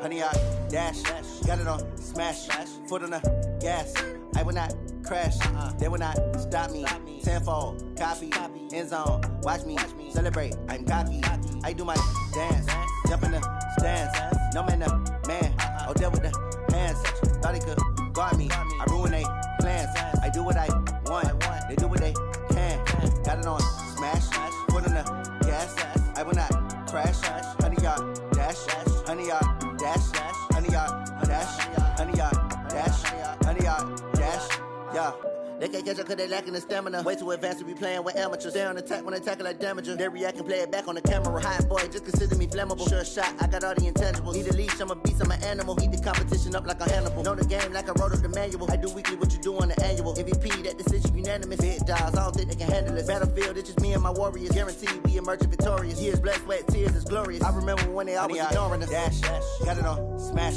honey, I dash. Got it on smash. Foot on the gas. I will not crash. They will not stop me. Tenfold, copy, end zone. Watch me celebrate. I'm cocky. I do my dance. Jump in the stands. No man, the man. Oh, there with the hands. Thought he could guard me. I ruin they plans. I do what I want. They do what they can. Got it on smash. Foot on the gas. I will not crash. Honey, y'all dash. Honey, y'all dash. Honey, y'all dash. Honey, y'all dash. Honey, y'all dash. Yeah. They can't catch up cause they lacking the stamina. Way too advanced to be playing with amateurs. Stay on attack when they tackle like damager. They react and play it back on the camera. Hot boy, just consider me flammable. Sure shot, I got all the intangibles. Need a leash, I'm a beast, I'm an animal. Eat the competition up like a Hannibal. Know the game like I wrote up the manual. I do weekly what you do on the annual. MVP, that decision unanimous. Big dogs, I don't think they can handle it. Battlefield, it's just me and my warriors. Guaranteed we emerge victorious. Years, blood, sweat, tears, it's glorious. I remember when they always ignoring us. Dash, got it on smash.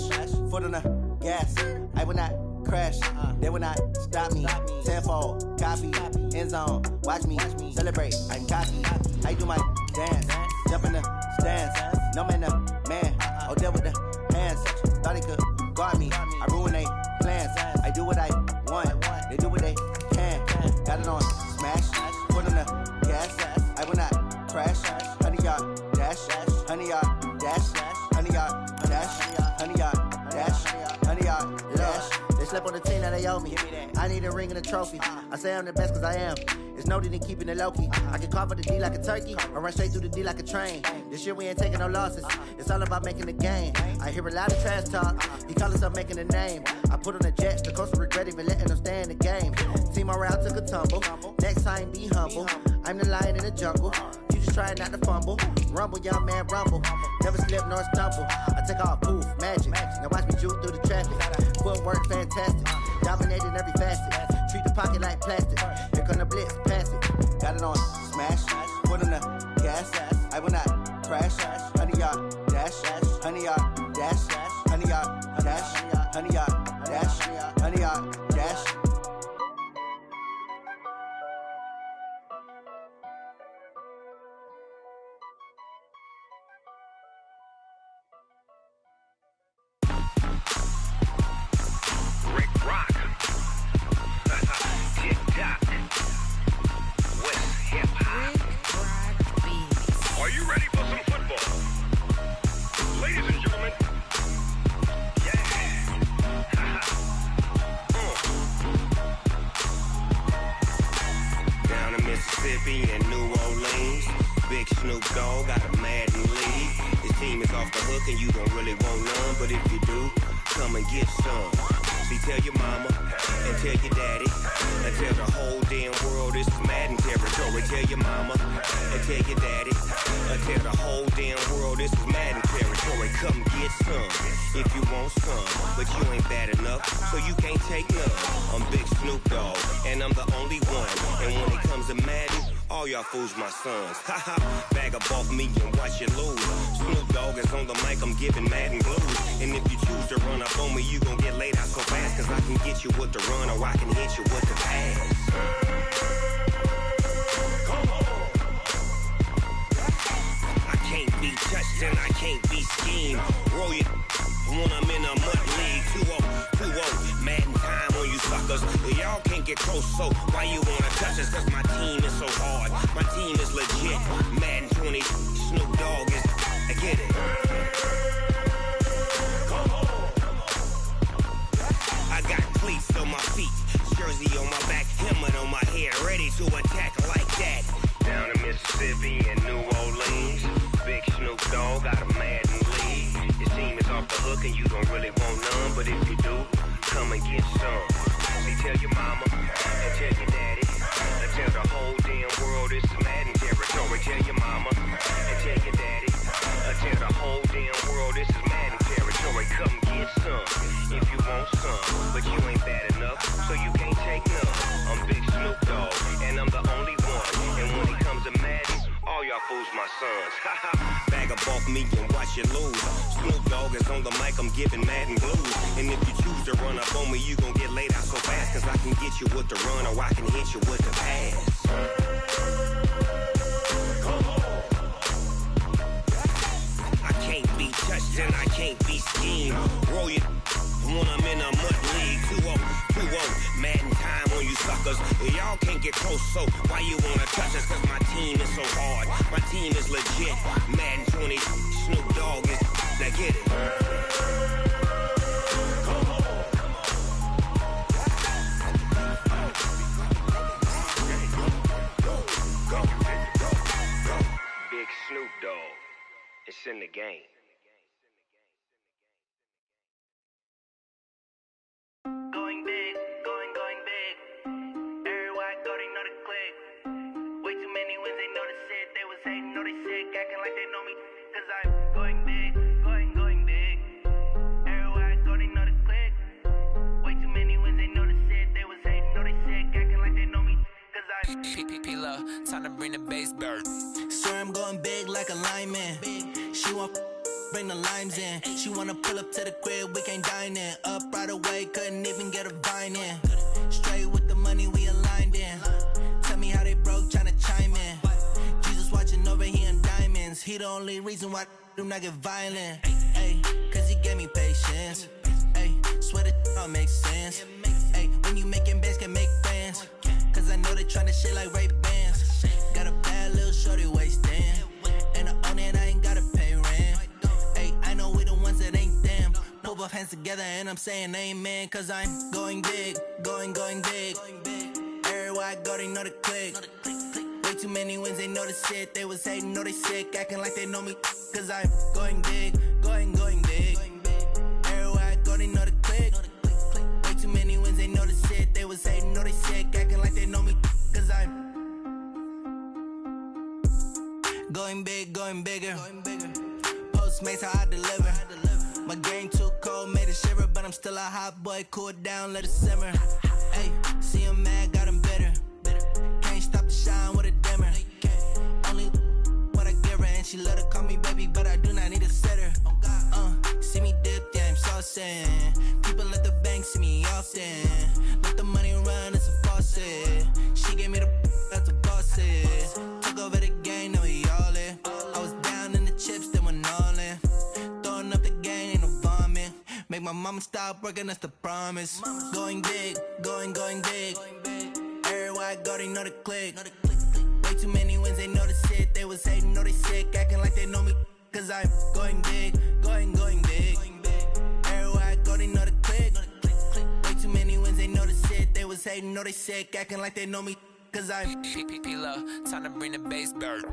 Foot on the gas. I will not crash. They will not stop me. Tenfold, copy, end zone. Watch me celebrate. I'm cocky. I do my dance. Jump in the stands. No man, the man. Oh, there with the hands. Thought he could guard me. I ruin they plans. I do what I want. They do what they can. Got it on smash. Foot on the gas. I will not crash. Honey, y'all dash. Honey, y'all dash. Honey, y'all dash. Honey, y'all dash. Honey, y'all dash. They slept on the team that they owe me. I need a ring and a trophy. I say I'm the best cause I am. It's no need in keeping it low-key. I can carve up the D like a turkey or run straight through the D like a train. This year we ain't taking no losses. It's all about making the game. I hear a lot of trash talk. He call himself making a name. I put on the Jets. The coach will regret even letting them stay in the game. Team morale took a tumble. Next time be humble. I'm the lion in the jungle. You just try not to fumble. Rumble, young man, rumble. Never slip nor stumble. I take off, poof, magic. Now watch me juke through the traffic. Footwork fantastic. Dominating every facet. Treat the pocket like plastic. Here come the blitz, pass it. Got it on smash. Foot on the gas. I will not crash. Honey, y'all dash. Honey, y'all dash. Honey, y'all dash. Honey, y'all dash. Honey, y'all dash. Mississippi and New Orleans. Big Snoop Dogg got a Madden league. His team is off the hook and you don't really want none, but if you do, come and get some. See, tell your mama and tell your daddy and tell the whole damn world this is Madden territory. Tell your mama and tell your daddy and tell the whole damn world this is Madden territory. Come get some if you want some, but you ain't bad enough, so you can't take none. I'm Big Snoop Dogg and I'm the only one. And when it comes to Madden, all y'all fools my sons. Haha, bag up off me and watch you lose. Snoop Dogg is on the mic, I'm giving Madden blues. And if you choose to run up on me, you gon' get laid out so fast. Cause I can get you with the run or I can hit you with the pass. Come on. I can't be touched and I can't be schemed. Roll you when I'm in a mud league. 2-0, 2-0, Madden time on you suckers. Y'all can't get close, so why you wanna touch us? Cause my team is so hard, my team is legit. Madden 20, Snoop Dogg is, I get it. Come on. I got cleats on my feet, jersey on my back, helmet on my head, ready to attack like that. Down in Mississippi and New Orleans, Big Snoop Dogg got a Madden league. Your team is off the hook and you don't really want none, but if you do, come and get some. See, tell your mama and tell your daddy and tell the whole damn world this is Madden territory. Tell your mama and tell your daddy and tell the whole damn world this is Madden territory. Come get some if you want some, but you ain't bad enough, so you can't take none. I'm Big Snoop Dogg and I'm the only one. And when it comes to Madden, all y'all fools my sons. Bag up off me and watch you lose. Snoop Dogg is on the mic, I'm giving Madden blues. And if you choose to run up on me, you gon' get laid out so fast. Cause I can get you with the run or I can hit you with the pass. Come on. I can't be touched and I can't be schemed. So why you wanna touch us? Cause my team is so hard. My team is legit. Madden 20, Snoop Dogg is. Now get it. Big Snoop Dogg. It's in the game. Going big, going big. Everywhere I go, they know the click. Way too many wins, they know the shit. They was hating, know they sick, acting like they know me. Cause I'm going big, going big. Everywhere I go, they know the click. Way too many wins, they know the shit. They was hating, know they sick, acting like they know me. Cause I'm P-P-P-Lo, time to bring the bass bird. Swear I'm going big like a lineman. She want bring the limes in. She wanna pull up to the crib, we can't dine in. Up right away, couldn't even get a vine in. Straight with the money we aligned in. Tell me how they broke, tryna chime in. Jesus watching over here in diamonds. He the only reason why I do not get violent. Ay, cause he gave me patience. Ay, swear that all makes sense. Ay, when you making bands, can make friends. Cause I know they tryna shit like Ray-Bans. Got a bad little shorty wasting. And I own it, I ain't gotta pay rent. Ay, I know we the ones that ain't them. Pull both hands together and I'm saying amen. Cause I'm going big, going big. Everywhere I go, they know the click. Way too many wins, they know the shit. They was hating, know they sick, acting like they know me. Cause I'm going big, going big. Everywhere I go, they know the click. Way too many wins, they know the shit. They was hating, know they sick, acting like they know me. Cause I'm going big, going bigger. Postmates, how I deliver. My game too cold, made it shiver. But I'm still a hot boy, cool it down, let it simmer. Hey, see him mad, got him bitter. Can't stop the shine with a dimmer. Only what I give her, and she love to call me baby, but I do not need a sitter. See me dip, yeah, I'm saucing. People at the bank see me often. Let the money run, it's a faucet. She gave me the that's a boss is. Took over the game, now we all in. I was down in the chips, then went all in. Throwing up the game, ain't no vomit. Make my mama stop working, that's the promise. Going big, going big. Everywhere I go, they know the click. Way too many wins, they know the shit. They was hating, know they sick, acting like they know me. Cause I'm going big, going big. Everywhere I go, they know the click. Way too many wins, they know the shit. They was hating, know they sick, acting like they know me. Cause I'm P-P-P-Lo, time to bring the bass bird.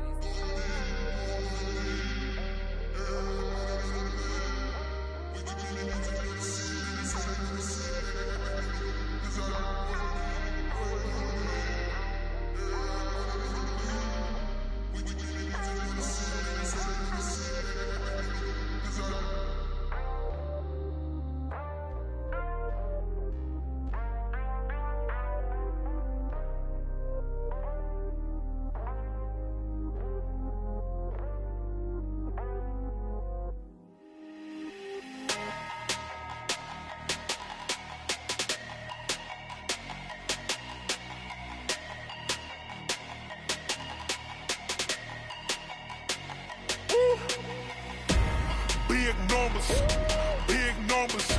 Big numbers,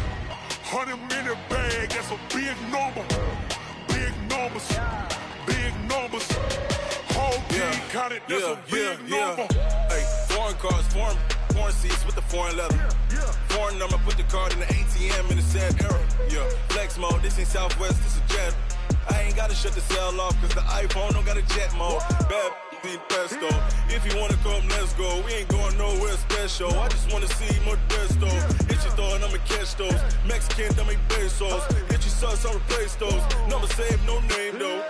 100-minute bag, that's a big number. Big numbers, whole team counted, that's a big number. Hey, foreign cars, foreign seats with the foreign leather. Foreign number, put the card in the ATM in the sad era. Yeah, flex mode, this ain't Southwest, this a jet. I ain't gotta shut the cell off, cause the iPhone don't got a jet mode. Bad need pesto. If you wanna come, let's go. We ain't going nowhere special. I just wanna see more Modesto. Hit your throw and I'ma catch those. Mexican, dummy pesos. Hit your sauce, I'll replace those. Number save, no name though.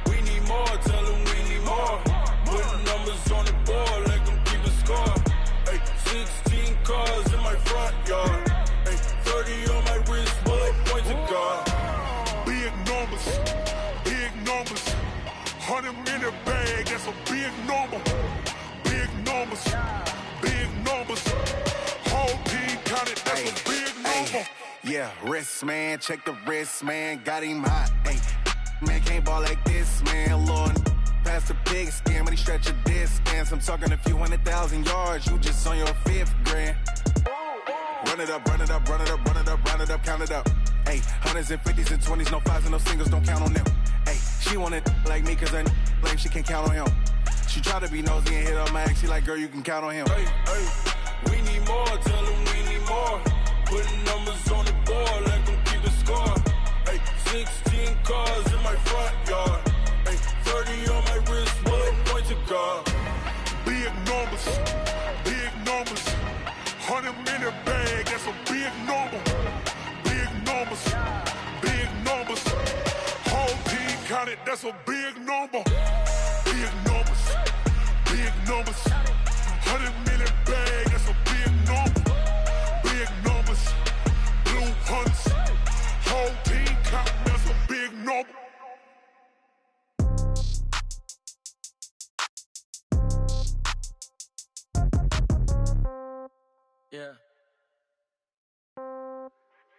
We need more, tell them we need more. Put numbers on the board, let them keep a score. Hey, 16 cars in my front yard. Hey, 30 on my wrist, bullet pointed guard. Big numbers, 100-minute bag, that's a big number. Big numbers, whole team counted, that's a big number. Yeah, wrist man, check the wrist man, got him hot. Ay, man can't ball like this, man. Lord, past the big skin when he stretch a distance. I'm talking a few 100,000 yards, you just on your 5th grand. Run it up, count it up. Ay, hundreds and 50s and 20s, no 5s and no singles, don't count on them. Ay, She wanted like me cause her like she can count on him. She try to be nosy and hit up my ex. She like, girl, you can count on him. Hey, hey, we need more. Tell them we need more. Putting numbers on the board, let them keep the score. Hey, 16 cars in my front yard. Hey, 30 on my wrist, bullet point to God. Big numbers, big numbers. 100 minute bag, that's a big number. Big numbers, big numbers. Whole team counted, that's a big number. Big numbers, big numbers. 100 minute bag, that's a big number. Big numbers, blue hunts. Whole team counting, that's a big number. Yeah.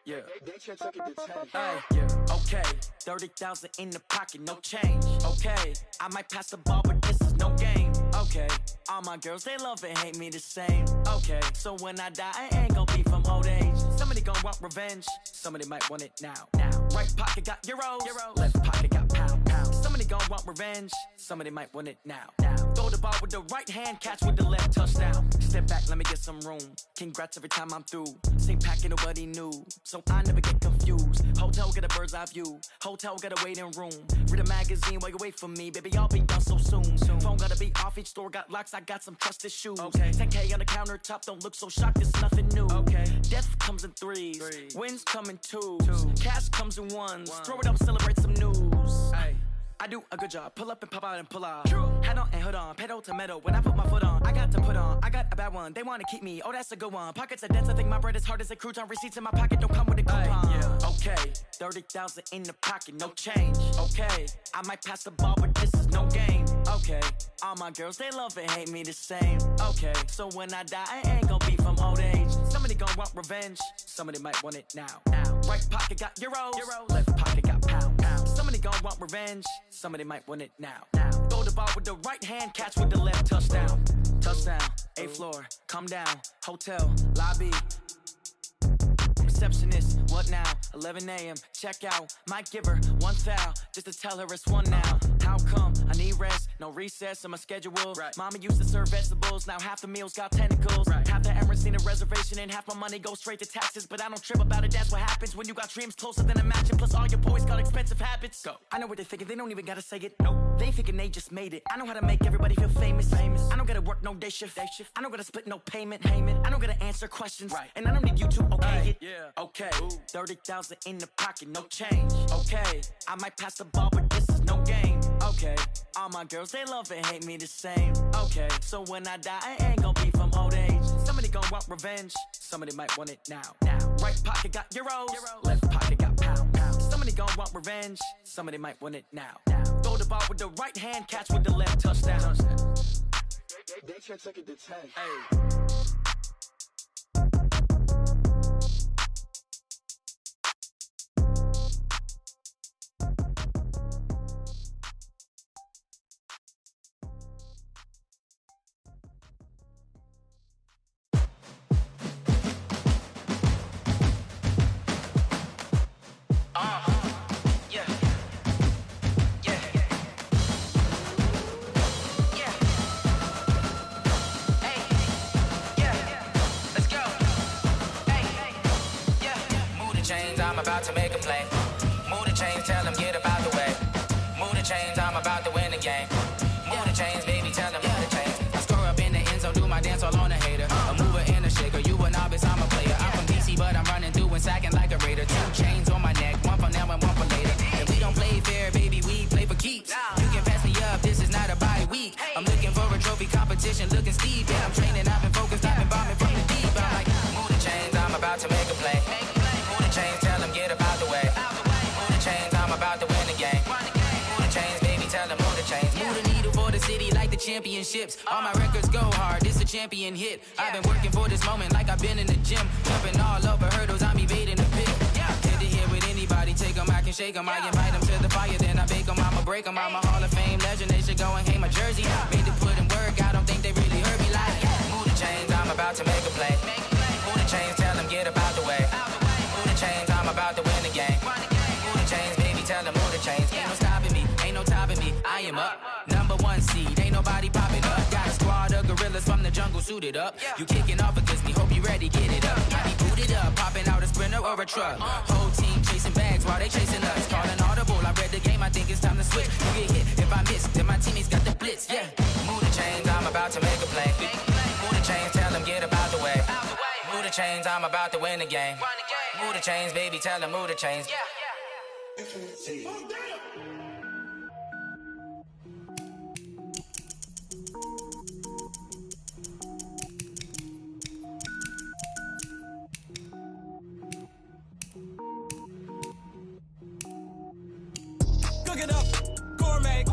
Yeah. Hey, yeah. Okay. 30,000 in the pocket, no change. Okay. I might pass the ball, but this is no game. Okay. All my girls, they love and hate me the same. Okay. So when I die, I ain't gonna be from old age. Somebody gon' want revenge. Somebody might want it now. Right pocket got euros. Left pocket got pound. Somebody gon' want revenge. Somebody might want it now. Throw the ball with the right hand, catch with the left, touchdown. Step back, let me get some room. Congrats every time I'm through. Same packet, nobody knew, so I never get confused. Hotel got a bird's eye view. Hotel got a waiting room. Read a magazine while you wait for me, baby. I'll be done so soon. Phone gotta be off, each store got locks. I got some trusted shoes. Okay. 10K on the countertop, don't look so shocked. It's nothing new. Okay. Death comes in threes. Wins come in twos. Cash comes in ones. Throw it up, celebrate some news. Hey. I do a good job, pull up and pop out and pull out. Head on and hood on, pedal to metal. When I put my foot on, I got to put on. I got a bad one, they wanna keep me. Oh, that's a good one. Pockets are dense, I think my bread is hard as a crouton. Receipts in my pocket don't come with a coupon. Yeah. Okay, 30,000 in the pocket, no change. Okay, I might pass the ball, but this is no game. Okay, all my girls, they love and hate me the same. Okay, so when I die, I ain't gonna be from old age. Somebody gon' want revenge, somebody might want it now. Right pocket got euros. Left pocket got pound. Somebody gon' want revenge, somebody might want it now. Throw the ball with the right hand, catch with the left, touchdown. Touchdown, 8th floor, come down, hotel, lobby. Receptionist, what now? 11 a.m., check out. Might give her one foul, just to tell her it's one now. How come? I need rest, no recess in my schedule. Right. Mama used to serve vegetables, now half the meals got tentacles. Right. Half the Emirates need a reservation and half my money goes straight to taxes. But I don't trip about it, that's what happens when you got dreams closer than a match. And plus all your boys got expensive habits. Go. I know what they're thinking, they don't even gotta say it. Nope. They ain't thinking they just made it. I know how to make everybody feel famous. I don't gotta work no day shift. I don't gotta split no payment. I don't gotta answer questions. Right. And I don't need you to okay it. Yeah. Okay, 30,000 in the pocket, no change. Okay, I might pass the ball, but this is no game. Okay, all my girls, they love and hate me the same. Okay, so when I die, I ain't gonna be from old age. Somebody gon' want revenge, somebody might want it now. Right pocket got euros. Left pocket got pound. Somebody gon' want revenge, somebody might want it now. Throw the ball with the right hand, catch with the left, touchdown. They can't take it to 10. Hey. About to make a play. Move the chains, tell them get up out the way. Move the chains, I'm about to win the game. Move the chains, baby, tell them move the chains. I score up in the end zone, do my dance all on a hater. A mover and a shaker, you a novice, I'm a player. I'm from DC, but I'm running through and sacking like a raider. 2 chains on my neck, one for now and one for later. And we don't play fair, baby, we play for keeps. You can pass me up, this is not a bye week. I'm looking for a trophy competition, looking steep. Yeah, I'm training, I've been focused, I've been bombing from the deep. I'm like, move the chains, I'm about to make a play. Move the chains, tell them get up out the way. Move the chains, I'm about to win the game. Move the chains, baby, tell them move the chains. Move the needle for the city like the championships. All my records go hard, this a champion hit. I've been working for this moment like I've been in the gym. Jumping all over hurdles, I'm evading the pit. Hit to here with anybody, take them, I can shake them. I invite them to the fire, then I bake them, I'ma break them. I'm a Hall of Fame legend, they should go and hang my jersey. Made to put in work, I don't think they really heard me like. Move the chains, I'm about to make a play. Move the chains, tell them get up out the way. Move the chains, I'm about to win the game. Move the chains, baby, tell them move the chains. Ain't no stopping me, ain't no 1 seed. Ain't nobody popping up. Got a squad of gorillas from the jungle suited up. You kicking off against me, hope you ready, get it up. I be booted up, popping out a sprinter or a truck. Whole team chasing bags while they chasing us. Calling audible, I read the game, I think it's time to switch. You get hit if I miss, then my teammates got the blitz, yeah. Move the chains, I'm about to make a play. Move the chains, tell them get about the way. Move the chains, I'm about to win the game. Move the chains, baby, tell them move the chains. Cook it up, gourmet.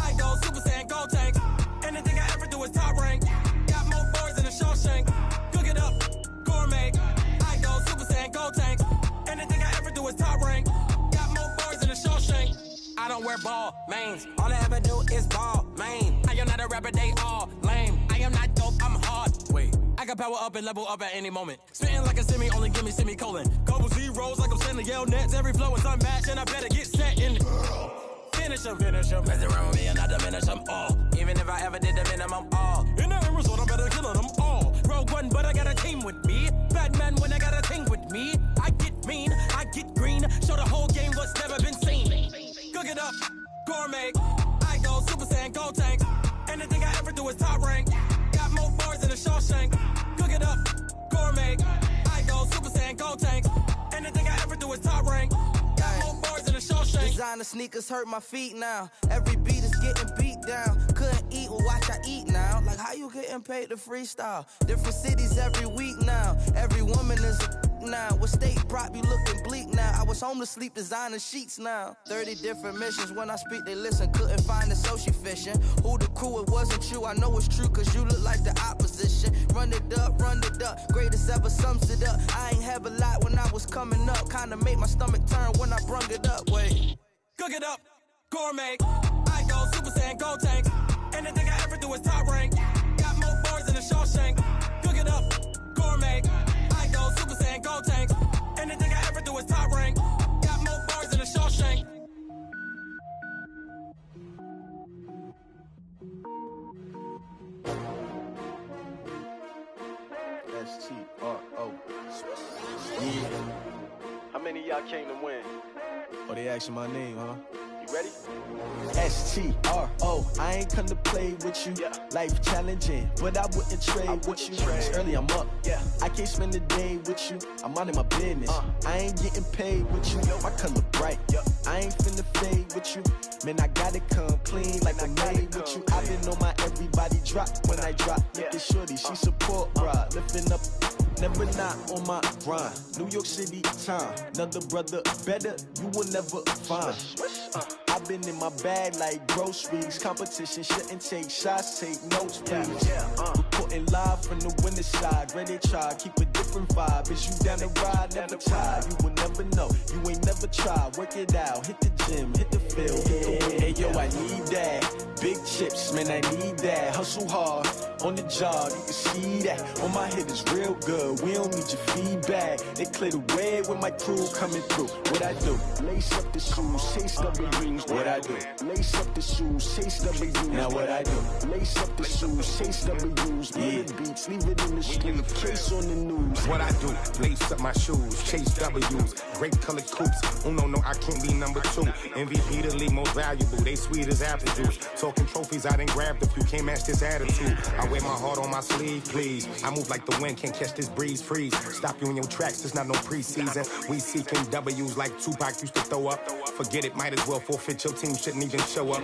I go Super Saiyan, gold tank. Anything I ever do is top rank. Got more boys than a Shawshank. Cook it up, gourmet. I go Super Saiyan, gold tank. Anything I ever do is top rank. Got more boys than a Shawshank. I don't wear ball mains. All I ever do is ball main. I am not a rapper, they all lame. I am not dope, I'm hard. Wait, I can power up and level up at any moment. Spitting like a semi, only give me semicolon. Couple zeros like I'm sending yell nets. Every flow is unmatched and I better get set in. Finish them. Mess around with me and I diminish them all. Even if I ever did the minimum all. In the end result, I'm better killing them all. Rogue One, but I got a team with me. Batman when I got a team with me. I get mean, I get green. Show the whole game what's never been seen. Cook it up, gourmet. I go Super Saiyan, gold tank. Anything I ever do is top rank. Got more bars than a Shawshank. Cook it up, gourmet. I go Super Saiyan, gold tank. Anything I ever do is top rank. Got more bars than a Shawshank. Designer sneakers hurt my feet now. Every beat is getting beat down. Couldn't eat, well watch I eat now. Like how you getting paid to freestyle? Different cities every week now. Every woman is a now. What state prop you looking bleak now? I was home to sleep designing sheets now. 30 different missions. When I speak they listen. Couldn't find the social fishing. Who the crew, it wasn't you. I know it's true cause you look like the opposition. Run it up. Greatest ever sums it up. I ain't have a lot when I was coming up. Kinda made my stomach turn when I brung it up. Wait. Cook it up, gourmet. I go Super Saiyan, gold tank. Anything I ever do is top rank. Got more bars than a Shawshank. Cook it up, gourmet. I go Super Saiyan, gold tank. Anything I ever do is top rank. Got more bars than a Shawshank. S-T-R-O. Yeah. How many of y'all came to win? Oh, they asking my name, huh? You ready? S-T-R-O. I ain't come to play with you. Yeah. Life challenging, but I wouldn't trade with you. It's early, I'm up. Yeah. I can't spend the day with you. I'm minding my business. I ain't getting paid with you. My color bright. I ain't finna fade with you. Man, I gotta come clean like I made with you. I've been on my everybody drop when I drop. Look at shorty, she support rod. Lifting up, never not on my grind. New York City time. Another brother better, you will never find. I've been in my bag like groceries. Competition shouldn't take shots, take notes, please. Reporting live from the winter side. Ready to try, keep a different vibe. Is you down the ride, never tired. You will never know, you ain't never tried. Work it out, hit the gym, hit the field, hit the wind. Hey yo, I need that. Big chips, man, I need that. Hustle hard, on the job, you can see that. On my head is real good, we don't need your feedback. They clear the way with my crew coming through. What I do? Lace up the shoes, chase W's. What I do? Lace up the shoes, chase W's. Now what I do? Lace up the shoes, chase W's. Yeah. Beats, leave it in the street, case on the news. What I do? Lace up my shoes, chase W's. Great colored coops. Oh no, I can't be number 2. MVP the league most valuable. They sweet as apple juice. Talking trophies, I done grabbed a few. Can't match this attitude. I wear my heart on my sleeve, please. I move like the wind, can't catch this breeze. Freeze. Stop you in your tracks. It's not no preseason. We seeking W's like Tupac used to throw up. Forget it, might as well forfeit. Your team shouldn't even show up.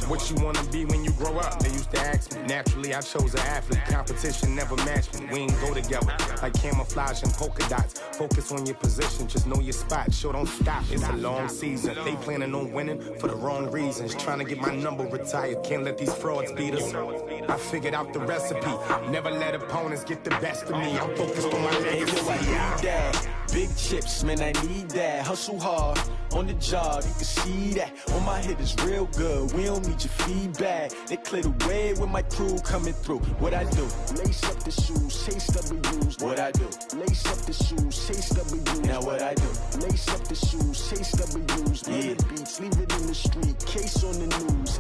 What you wanna be when you grow up? They used to ask me. Naturally, I chose an athlete. Competition never matched me. We ain't go together like camouflage and polka dots. Focus on your position, just know your spot. Sure, don't stop. It's a long season. They planning on winning for the wrong reasons. Trying to get my number retired. Can't let these frauds beat us. I figured out the recipe. Never let opponents get the best of me. I'm focused on my legacy. I need that. Big chips, man, I need that. Hustle hard, on the job, you can see that. On my head is real good, we don't need your feedback. They clear the way with my crew coming through. What I do? Lace up the shoes, chase W's. What I do? Lace up the shoes, chase W's. Now what I do? Lace up the shoes, chase W's. Yeah. Beats, leave it in the street, case on the news.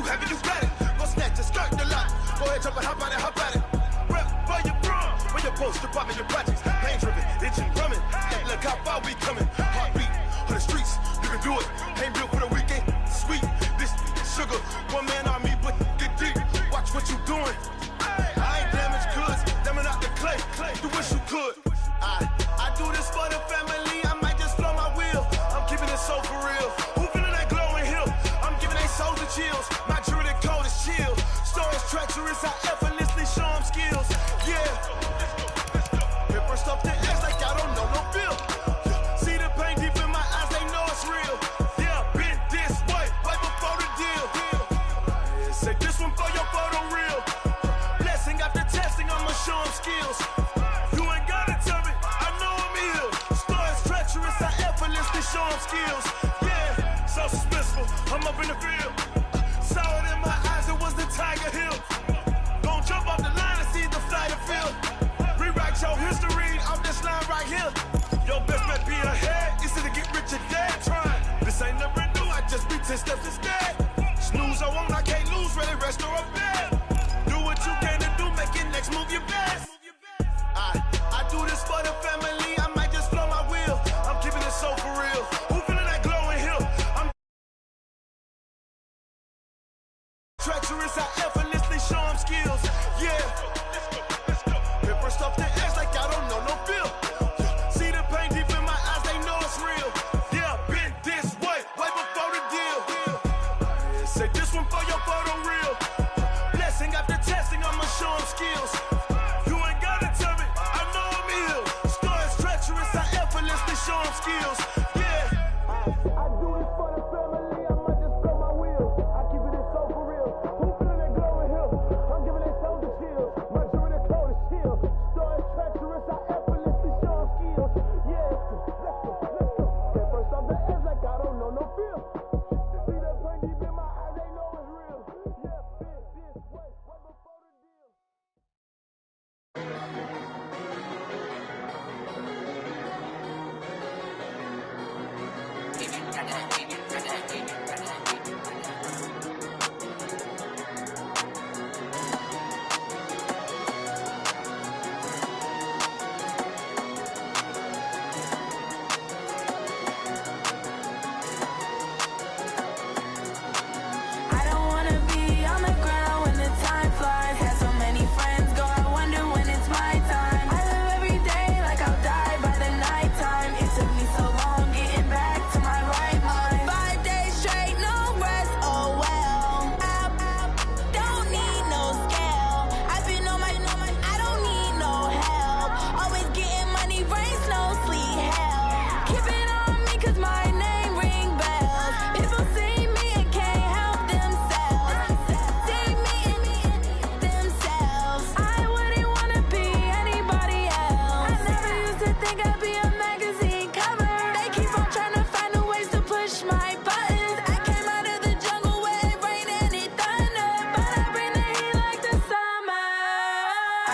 have it, you got it. Go snatch it, skirt the lot. Go ahead, jump and hop on it, hop at it. Rep for your bra, for your post, department, your projects. Pain driven, engine drumming. Hey, look how far we coming. Heartbeat on the streets, you can do it. Ain't built for the weekend. Sweet, this sugar, one man army, but get deep. Watch what you doing. I ain't damaged goods, damn out the clay. You wish you could. I do this for the family. I might just flow my wheel. I'm keeping it so for real. Who feeling that glowing hill? I'm giving they souls the chills. My jewelry the cold is chill. Stories treacherous, I effortlessly show them skills. Yeah. Paper stuff to ass like I don't know no feel. See the pain deep in my eyes, they know it's real. Yeah, been this way, right before the deal. Say this one for your photo reel. Blessing after testing, I'ma show them skills. You ain't gotta tell me, I know I'm ill. Stories treacherous, I effortlessly show them skills. Yeah, so suspenseful, I'm up in the field. Saw it in my eyes, it was the Tiger Hill. Don't jump off the line and see the flight of field. Rewrite your history off this line right here. Your best bet be ahead, easy to get rich or dead. Trying, this ain't never new, I just be 10 steps instead. Snooze or won't, I can't lose, ready, rest or a bed. Do what you can to do, make it next move your best. I do this for the family, I might just flow my wheel. I'm keeping it so for real. Who feeling that glowing hill? I'm treacherous, I effortlessly show them skills. Yeah. Paper stuff to ass like I don't know no feel. See the pain deep in my eyes, they know it's real. Yeah, been this way, way before the deal. Say this one for your photo reel. Blessing after testing, I'ma show them skills. You ain't gotta tell me, I know I'm ill. Stories treacherous, I effortlessly show them skills. Yeah. I do this for the family, I might just blow my wheel. I keep it so for real. Who feeling that glowing hill? I'm giving they souls the chills. My jewelry the cold is chill. Stories treacherous, I effortlessly show them skills. Yeah, let's go. Get first off the edge like I don't know no feel. See that pain deep in my eyes, they know it's real. Yeah, been this way, right before the deal. I don't wanna be on the ground when the time flies. Had so many friends go, I wonder when it's my time. I live every day like I'll die by the nighttime. It took me so long getting back to my right mind. 5 days straight, no rest, oh well. I don't need no scale. I've been on my, I don't need no help. Always getting money, rain, snow, sleet, hell. Keep it on me cause my name ring bells. People see me and can't help themselves. See me and themselves. I wouldn't wanna be anybody else. I never used to think I'd be a magazine cover. They keep on trying to find new ways to push my buttons. I came out of the jungle where it rained and it thundered, but I bring the heat like the summer.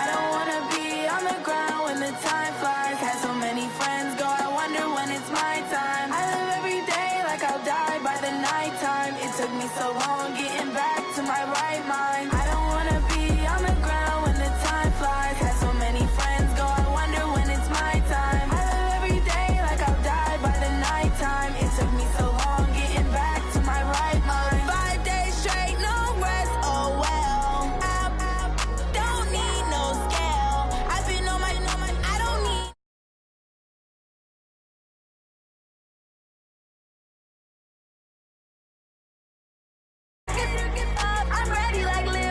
I don't wanna be on the ground when the time flies. Had so many friends go, I wonder when it's my time. I live every day like I'll die by the nighttime. It took me so long getting back to my right mind. I don't wanna be on the ground when the time flies. Had so many friends go, I wonder when it's my time. I live every day like I'll die by the nighttime. It took me so long getting back to my right mind. 5 days straight, no rest, oh well. I don't need no scale. I've been on my, I don't need. I'm ready like Lil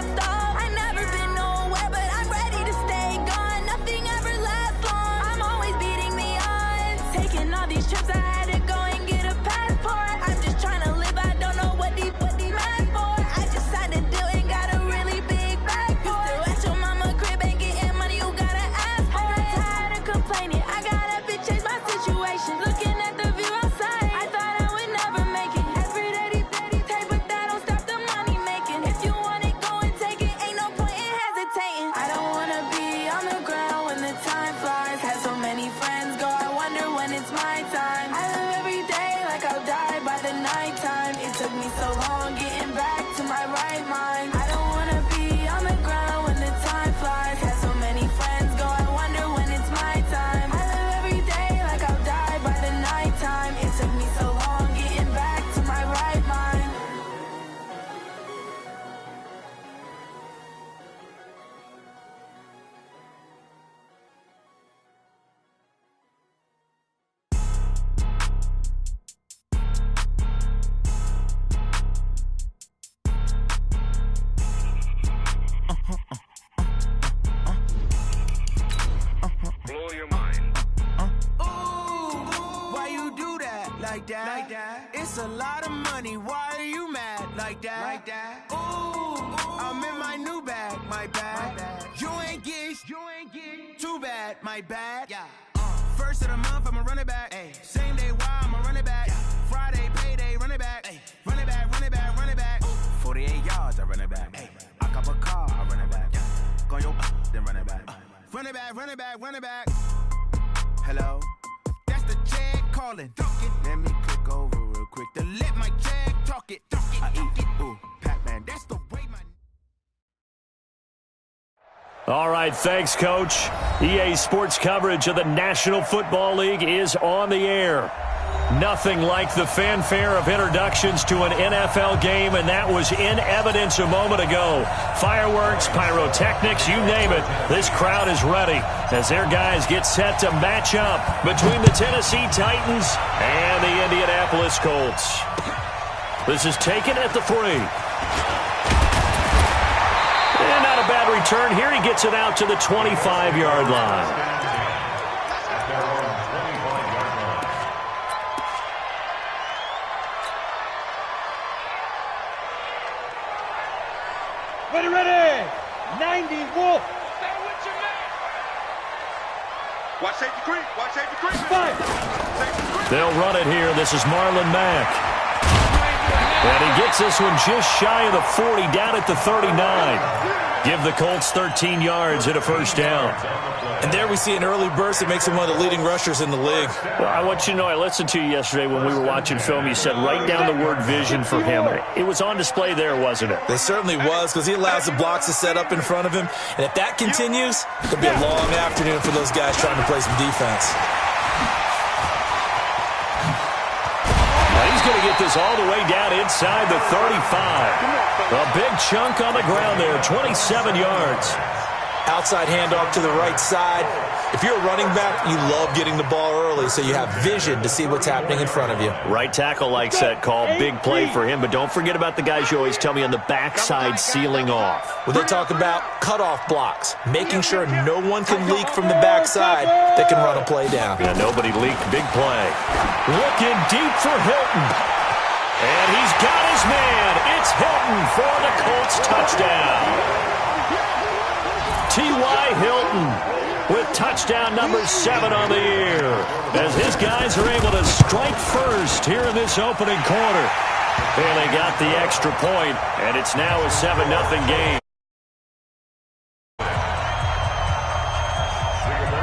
that. It's a lot of money. Why are you mad like that? Ooh, I'm in my new bag, my bad. You ain't get too bad, my bad. First of the month, I'ma run it back. Same day, why I'ma run it back. Friday, payday, run it back. Run it back, run it back, run it back. 48 yards, I run it back. I cop a car, I run it back. Go your then run it back. Run it back, run it back, run it back. Hello? That's the check calling. Let me click over real quick to let my check talk it. I eat it. Ooh, Pac-Man, that's the way my... All right, thanks, Coach. EA Sports coverage of the National Football League is on the air. Nothing like the fanfare of introductions to an NFL game, and that was in evidence a moment ago. Fireworks, pyrotechnics, you name it. This crowd is ready as their guys get set to match up between the Tennessee Titans and the Indianapolis Colts. This is taken at the 3. And not a bad return here. He gets it out to the 25-yard line. Ready! 90 Wolf! Watch safety creep! Watch safety creep! They'll run it here. This is Marlon Mack. And he gets this one just shy of the 40, down at the 39. Give the Colts 13 yards and a first down. And there we see an early burst that makes him one of the leading rushers in the league. Well, I want you to know, I listened to you yesterday when we were watching film. You said write down the word vision for him. It was on display there, wasn't it? It certainly was, because he allows the blocks to set up in front of him. And if that continues, it'll be a long afternoon for those guys trying to play some defense. Now he's going to get this all the way down inside the 35. A big chunk on the ground there, 27 yards. Outside handoff to the right side. If you're a running back, you love getting the ball early so you have vision to see what's happening in front of you. Right tackle likes that call. Big play for him, but don't forget about the guys you always tell me on the backside sealing off. Well, they talk about cutoff blocks, making sure no one can leak from the backside that can run a play down. Yeah, nobody leaked. Big play. Looking deep for Hilton. And he's got his man. It's Hilton for the Colts touchdown. T.Y. Hilton with touchdown number 7 on the year as his guys are able to strike first here in this opening quarter. And they got the extra point, and it's now a 7-0 game.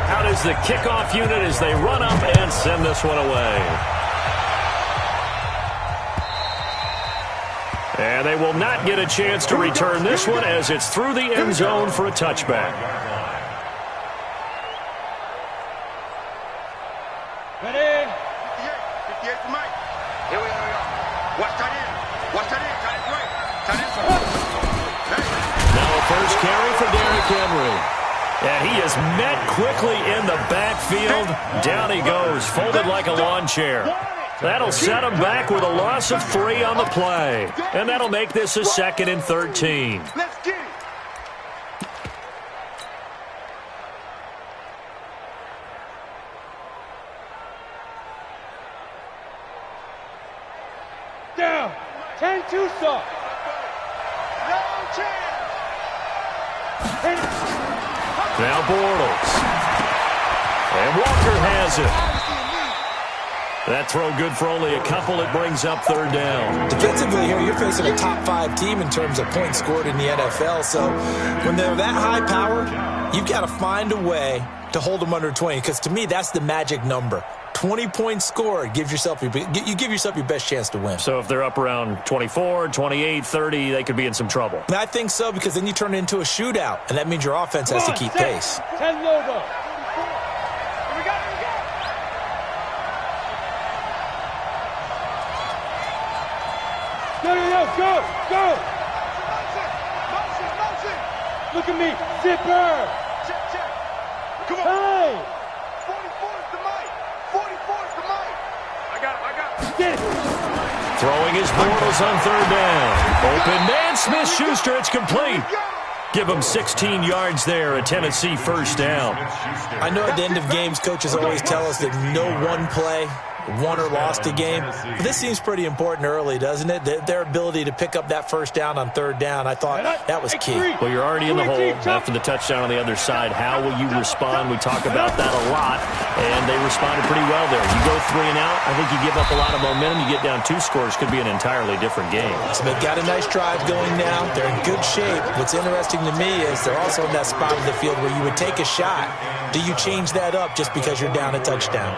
Out is the kickoff unit as they run up and send this one away. And they will not get a chance to return this one as it's through the end zone for a touchback. Ready? 58 to Mike. Here we are. Watch tight end. Watch tight end. Tight end right. Tight end. Now a first carry for Derrick Henry. And he is met quickly in the backfield. Down he goes, folded like a lawn chair. That'll set him back with a loss of 3 on the play. And that'll make this a 2nd and 13. Let's get it. Down. 10-2 stop. No chance. Now Bortles. And Walker has it. That throw good for only a couple. It brings up 3rd down. Defensively here, you're facing a top 5 team in terms of points scored in the NFL. So when they're that high power, you've got to find a way to hold them under 20. Because to me, that's the magic number. 20 points scored gives yourself you give yourself your best chance to win. So if they're up around 24, 28, 30, they could be in some trouble. And I think so, because then you turn it into a shootout, and that means your offense has to keep pace. 10 logo. Go! Motion! Look at me! Zipper! Check! Come on! Hey! 44 is the mic! 44 is the mic! I got it! Get it! Throwing his Bortles on 3rd down. Open man, Smith-Schuster, it's complete. Give him 16 yards there, a Tennessee first down. I know at the end of games, coaches always tell us that no one play won or lost a game. But this seems pretty important early, doesn't it? Their ability to pick up that first down on third down, I thought that was key. Well, you're already in the hole after the touchdown on the other side. How will you respond? We talk about that a lot, and they responded pretty well there. You go 3 and out, I think you give up a lot of momentum. You get down 2 scores, could be an entirely different game. So they've got a nice drive going now. They're in good shape. What's interesting to me is they're also in that spot of the field where you would take a shot. Do you change that up just because you're down a touchdown?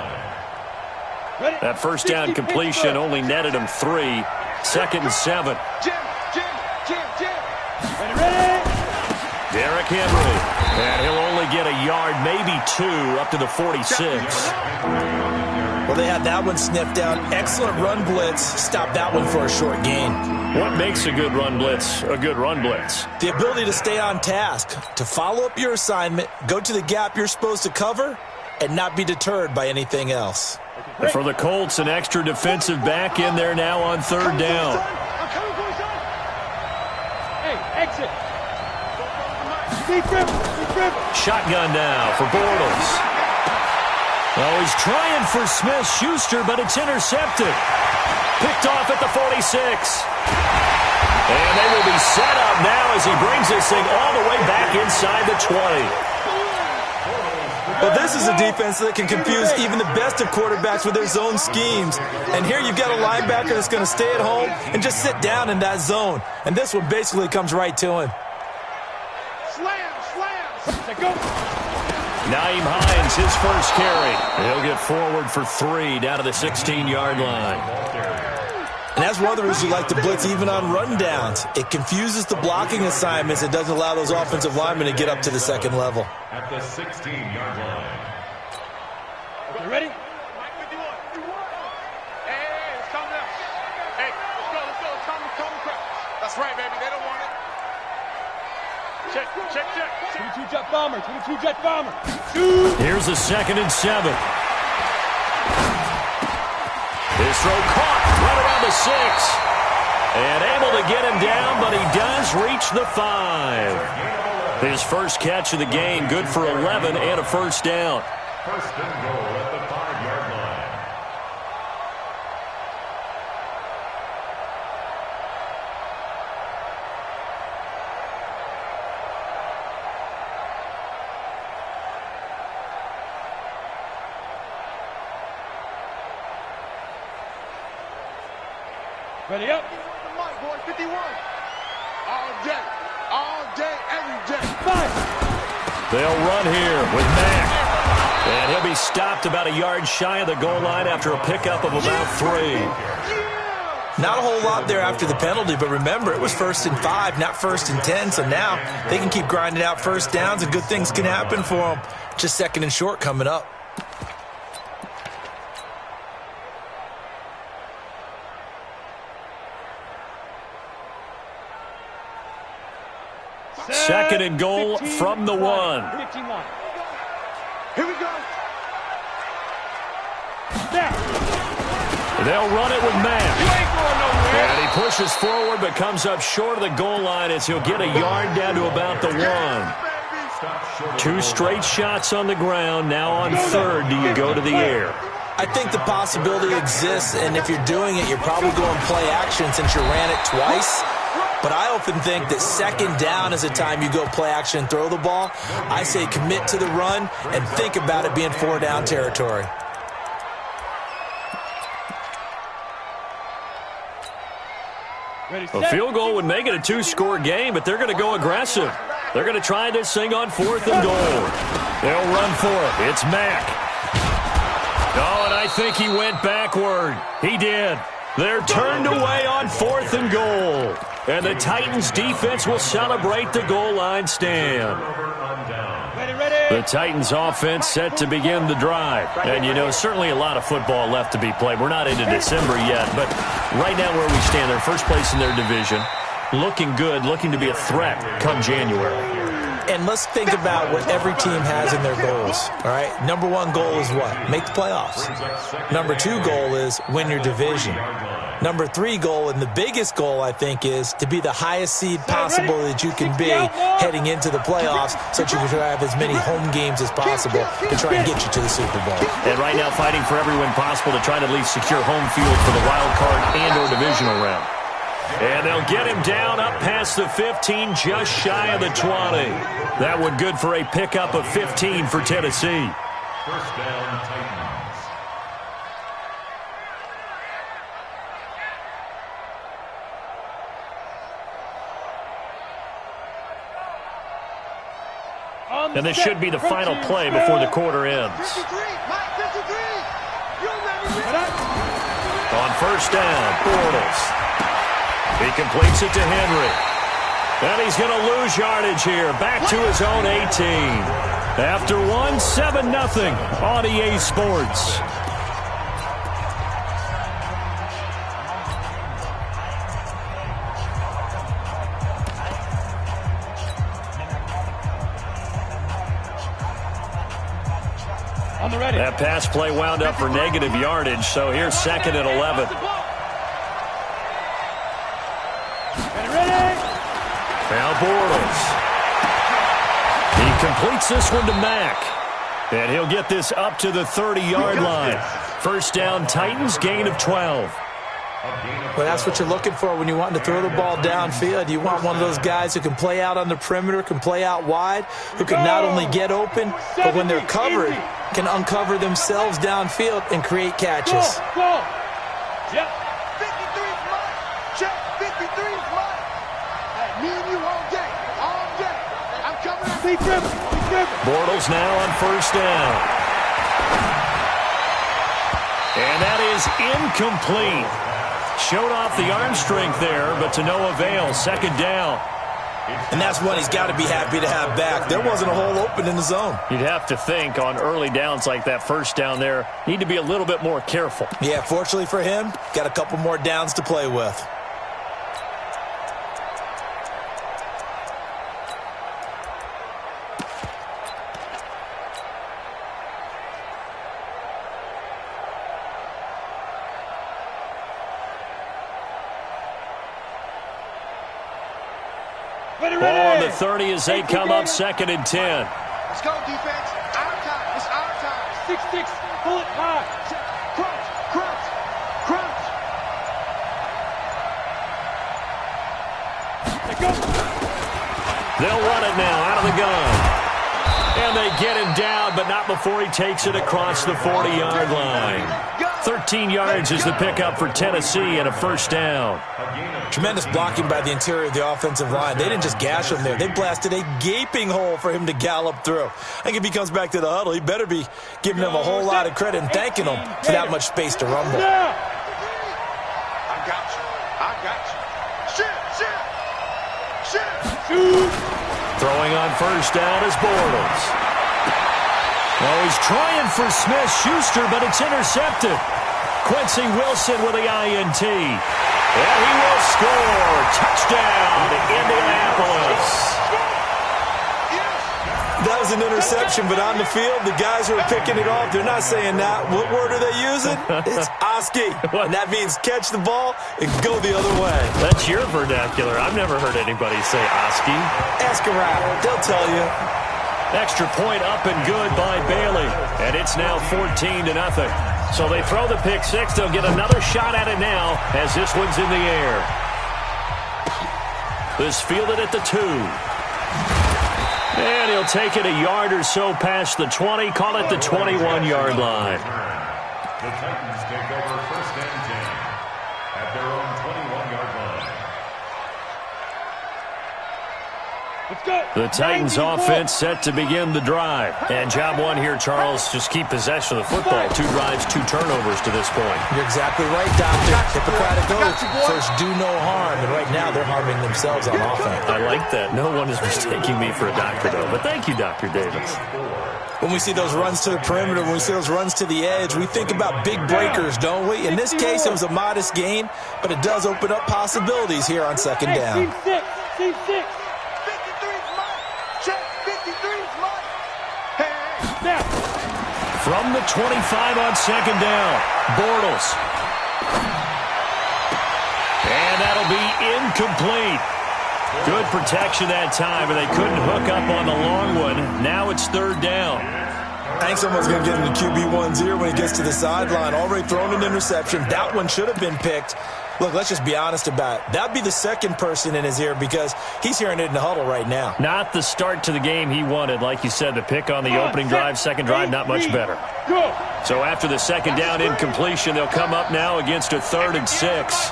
That first down completion only netted him 3. 2nd and 7. Derrick Henry. And he'll only get a yard, maybe 2, up to the 46. Well, they had that one sniffed out. Excellent run blitz. Stop that one for a short gain. What makes a good run blitz a good run blitz? The ability to stay on task, to follow up your assignment, go to the gap you're supposed to cover, and not be deterred by anything else. And for the Colts, an extra defensive back in there now on 3rd down. Hey, exit. Shotgun now for Bortles. Oh, he's trying for Smith-Schuster, but it's intercepted. Picked off at the 46. And they will be set up now as he brings this thing all the way back inside the 20. Well, this is a defense that can confuse even the best of quarterbacks with their zone schemes. And here you've got a linebacker that's going to stay at home and just sit down in that zone. And this one basically comes right to him. Nyheim Hines, his first carry. He'll get forward for 3 down to the 16-yard line. And that's one of the reasons you like to blitz even on rundowns. It confuses the blocking assignments. It doesn't allow those offensive linemen to get up to the second level. At the 16-yard line. Okay, ready? That's right, baby. They don't want it. Check. 22 jet bomber. 22 jet bomber. Here's a 2nd and 7. His throw caught right around the 6. And able to get him down, but he does reach the 5. His first catch of the game, good for 11 and a first down. First and goal at the 5-yard line. Ready up. The mic, boy, 51. All day, every day. 5. They'll run here with Mack. And he'll be stopped about a yard shy of the goal line after a pickup of about 3. Not a whole lot there after the penalty, but remember, it was 1st and 5, not 1st and 10, so now they can keep grinding out first downs and good things can happen for them. Just 2nd and short coming up. Second and goal from the 1. 15 line. Here we go. They'll run it with Mack. You ain't going nowhere. And he pushes forward but comes up short of the goal line as he'll get a yard down to about the 1. 2 straight shots on the ground. Now on 3rd, do you go to the air? I think the possibility exists, and if you're doing it, you're probably going play action since you ran it twice. But I often think that 2nd down is a time you go play action and throw the ball. I say commit to the run and think about it being 4-down territory. A field goal would make it a 2-score game, but they're going to go aggressive. They're going to try this thing on 4th and goal. They'll run for it. It's Mack. Oh, and I think he went backward. He did. They're turned away on 4th and goal. And the Titans defense will celebrate the goal line stand. The Titans offense set to begin the drive. And, you know, certainly a lot of football left to be played. We're not into December yet, but right now where we stand, they're first place in their division. Looking good, looking to be a threat come January. And let's think about what every team has in their goals, all right? Number one goal is what? Make the playoffs. Number two goal is win your division. Number three goal, and the biggest goal, I think, is to be the highest seed possible that you can be heading into the playoffs so that you can have as many home games as possible to try and get you to the Super Bowl. And right now fighting for every win possible to try to at least secure home field for the wild card and or divisional round. And they'll get him down up past the 15, just shy of the 20. That one good for a pickup of 15 for Tennessee. First down, Titans. And this should be the final play before the quarter ends. On first down, Bortles. He completes it to Henry. And he's going to lose yardage here. Back to his own 18. After one, 7-0 on EA Sports. That pass play wound up for negative yardage, so here's second and 11. Now Bortles. He completes this one to Mack. And he'll get this up to the 30-yard line. First down, Titans, gain of 12. Well, that's what you're looking for when you want to throw the ball downfield. You want one of those guys who can play out on the perimeter, can play out wide, who can not only get open, but when they're covered, can uncover themselves downfield and create catches. Go. Yep. 53 is mine. Check. 53 is mine. Hey, me and you all day. All day. I'm coming at Big River. Bortles now on first down. And that is incomplete. Showed off the arm strength there, but to no avail. Second down. And that's one he's got to be happy to have back. There wasn't a hole open in the zone. You'd have to think on early downs like that first down there, need to be a little bit more careful. Yeah, fortunately for him, got a couple more downs to play with. Ball on the 30 as they come up second and 10. Let's go, defense. Our time. It's our time. 6-6. Pull it high. Crunch. Crunch. Crunch. Let's go. They'll run it now out of the gun. And they get him down, but not before he takes it across the 40-yard line. 13 yards is the pickup for Tennessee and a first down. Tremendous blocking by the interior of the offensive line. They didn't just gash him there. They blasted a gaping hole for him to gallop through. I think if he comes back to the huddle, he better be giving them a whole lot of credit and thanking them for that much space to rumble. I got you. I got you. Shit. Throwing on first down is Bortles. Oh, he's trying for Smith-Schuster, but it's intercepted. Quincy Wilson with the INT. And he will score. Touchdown, Indianapolis. That was an interception, but on the field, the guys who are picking it off, they're not saying that. What word are they using? It's Oski. And that means catch the ball and go the other way. That's your vernacular. I've never heard anybody say Oski. Ask around. They'll tell you. Extra point up and good by Bailey. And it's now 14-0. So they throw the pick six. They'll get another shot at it now as this one's in the air. This fielded at the 2. And he'll take it a yard or so past the 20. Call it the 21-yard line. The Titans take over first and 10 at their own 21-yard line. Let's go. The Titans offense set to begin the drive. And job one here, Charles, just keep possession of the football. 2 drives, 2 turnovers to this point. You're exactly right, Doctor. Hippocratic oath. First, do no harm. And right now, they're harming themselves on offense. I like that. No one is mistaking me for a doctor, though. But thank you, Dr. Davis. When we see those runs to the perimeter, when we see those runs to the edge, we think about big breakers, don't we? In this case, it was a modest gain, but it does open up possibilities here on second down. Team 6. From the 25 on second down, Bortles. And that'll be incomplete. Good protection that time, but they couldn't hook up on the long one. Now it's third down. I think someone's going to get into QB1's ear when he gets to the sideline. Already thrown an interception. That one should have been picked. Look, let's just be honest about it. That'd be the second person in his ear because he's hearing it in the huddle right now. Not the start to the game he wanted. Like you said, the pick on the opening drive, second drive, not much better. So after the second down incompletion, they'll come up now against a 3rd and 6.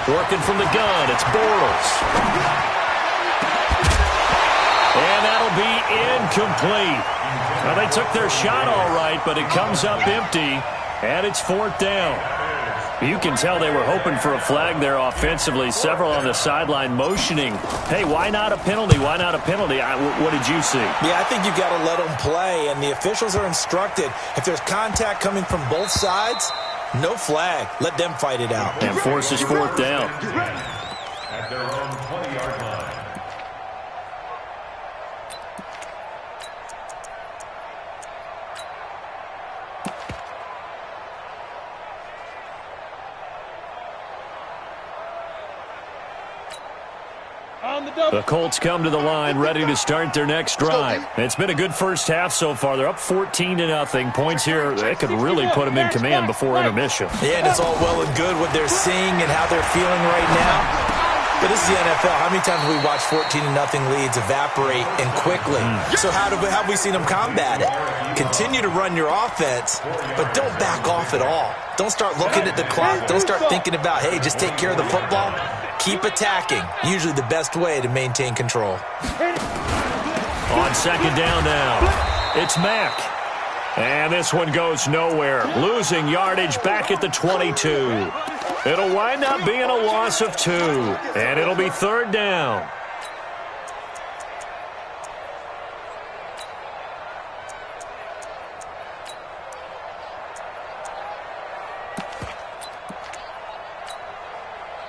Working from the gun, it's Bortles. And that'll be incomplete. Well, they took their shot all right, but it comes up empty, and it's 4th down. You can tell they were hoping for a flag there offensively. Several on the sideline motioning, hey, why not a penalty? Why not a penalty? What did you see? Yeah, I think you've got to let them play, and the officials are instructed. If there's contact coming from both sides, no flag. Let them fight it out. And forces 4th down. At their own 20-yard line. The Colts come to the line, ready to start their next drive. It's been a good first half so far. They're up 14-0. Points here, they could really put them in command before intermission. Yeah, and it's all well and good what they're seeing and how they're feeling right now. But this is the NFL. How many times have we watched 14-0 leads evaporate and quickly? So how have we seen them combat it? Continue to run your offense, but don't back off at all. Don't start looking at the clock. Don't start thinking about, hey, just take care of the football. Keep attacking. Usually the best way to maintain control. On second down now, it's Mack. And this one goes nowhere. Losing yardage back at the 22. It'll wind up being a loss of 2. And it'll be 3rd down.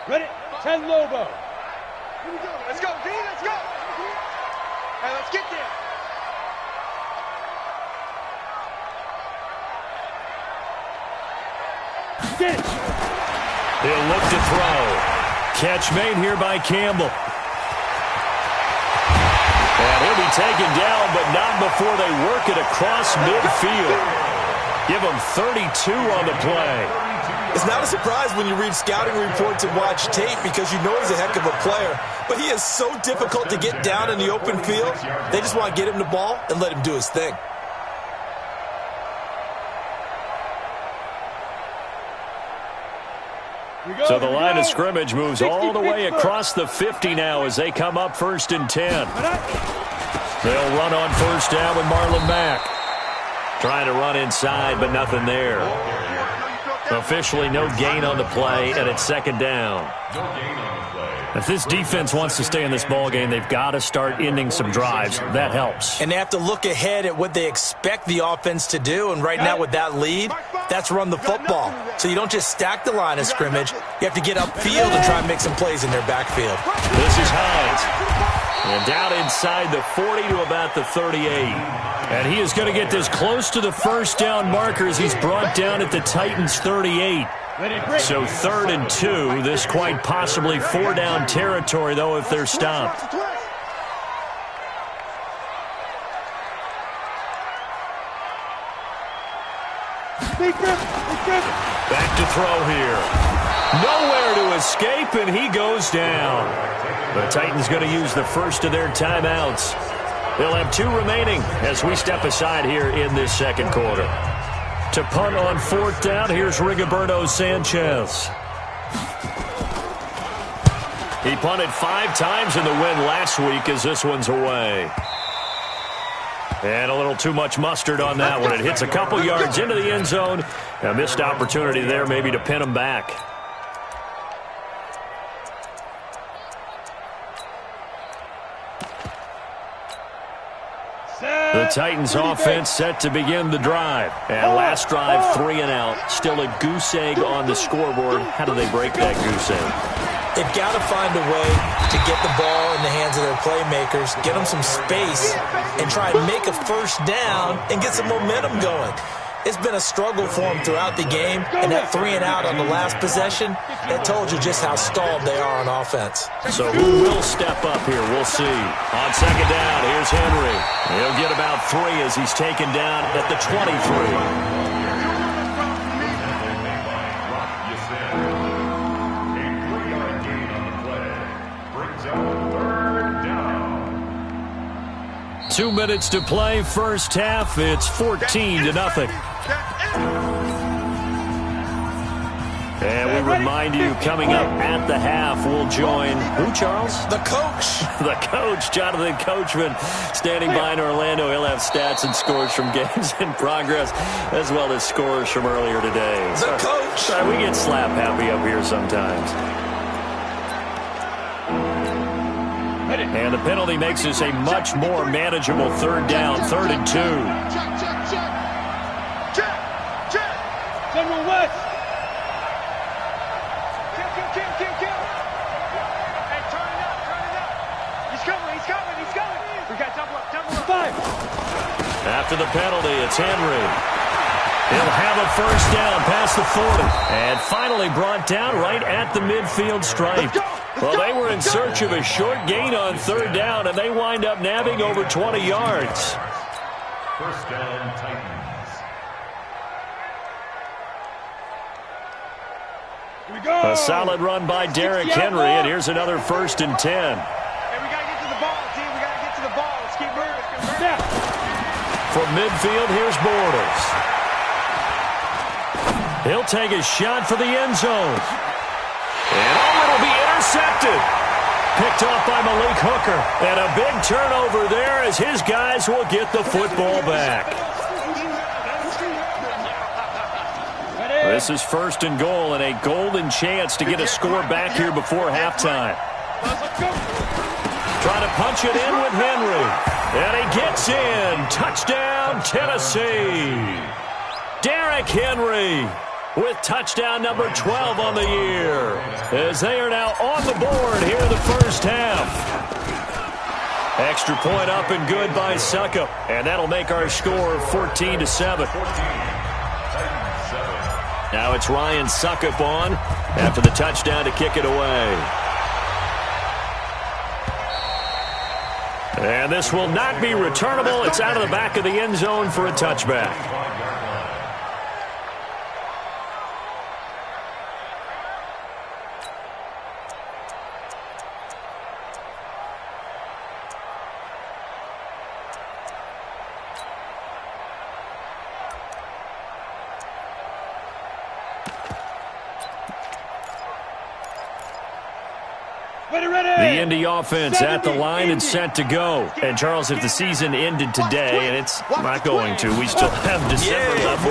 Ready? 10 Lobo. Here we go. Let's go, D. Let's go. Hey, let's get there. Stitch. He'll look to throw. Catch made here by Campbell. And he'll be taken down, but not before they work it across midfield. Give him 32 on the play. It's not a surprise when you read scouting reports and watch tape because you know he's a heck of a player. But he is so difficult to get down in the open field. They just want to get him the ball and let him do his thing. So the line of scrimmage moves all the way across the 50 now as they come up 1st and 10. They'll run on 1st down with Marlon Mack. Trying to run inside, but nothing there. Officially no gain on the play, and it's 2nd down. If this defense wants to stay in this ballgame, they've got to start ending some drives. That helps. And they have to look ahead at what they expect the offense to do. And right now with that lead, that's run the football. So you don't just stack the line of scrimmage. You have to get upfield and try and make some plays in their backfield. This is Hines. And down inside the 40 to about the 38. And he is going to get this close to the 1st down marker as he's brought down at the Titans' 38. So 3rd and 2. This quite possibly 4-down territory, though, if they're stopped. Back to throw here. Nowhere to escape, and he goes down. The Titans going to use the first of their timeouts. They'll have 2 remaining as we step aside here in this 2nd quarter. To punt on 4th down, here's Rigoberto Sanchez. He punted 5 times in the win last week as this one's away. And a little too much mustard on that one. It hits a couple yards into the end zone. A missed opportunity there maybe to pin him back. The The Titans offense set to begin the drive. And last drive, 3 and out. Still a goose egg on the scoreboard. How do they break that goose egg? They've got to find a way to get the ball in the hands of their playmakers, get them some space, and try and make a first down and get some momentum going. It's been a struggle for them throughout the game, and that 3 and out on the last possession, that told you just how stalled they are on offense. So who will step up here? We'll see. On second down, here's Henry. He'll get about 3 as he's taken down at the 23. 2 minutes to play, first half. It's 14-0. And we remind you, coming up at the half, we'll join who, Charles? The coach. The coach, Jonathan Coachman, standing by in Orlando. He'll have stats and scores from games in progress, as well as scores from earlier today. The coach. Sorry, we get slap happy up here sometimes. And the penalty makes this a much more manageable third down, 3rd and 2. General West. Kill. Hey, turn it up. He's coming. We got double up. 5. After the penalty, it's Henry. He'll have a first down past the 40. And finally brought down right at the midfield stripe. Well, they were in search of a short gain on 3rd down, and they wind up nabbing over 20 yards. First down, Titans. Here we go. A solid run by Derrick Henry, and here's another 1st and 10. Hey, we got to get to the ball, team. We got to get to the ball. Let's keep moving. From midfield, here's Bortles. He'll take a shot for the end zone. And it'll be intercepted. Picked off by Malik Hooker. And a big turnover there as his guys will get the football back. This is 1st and goal and a golden chance to get a score back here before halftime. Trying to punch it in with Henry. And he gets in. Touchdown, Tennessee. Derrick Henry with touchdown number 12 on the year, as they are now on the board here in the first half. Extra point up and good by Succop, and that'll make our score 14-7. Now it's Ryan Succop on after the touchdown to kick it away. And this will not be returnable. It's out of the back of the end zone for a touchback. The Indy offense at the line and set to go. And, Charles, if the season ended today, and it's not going to, we still have December left.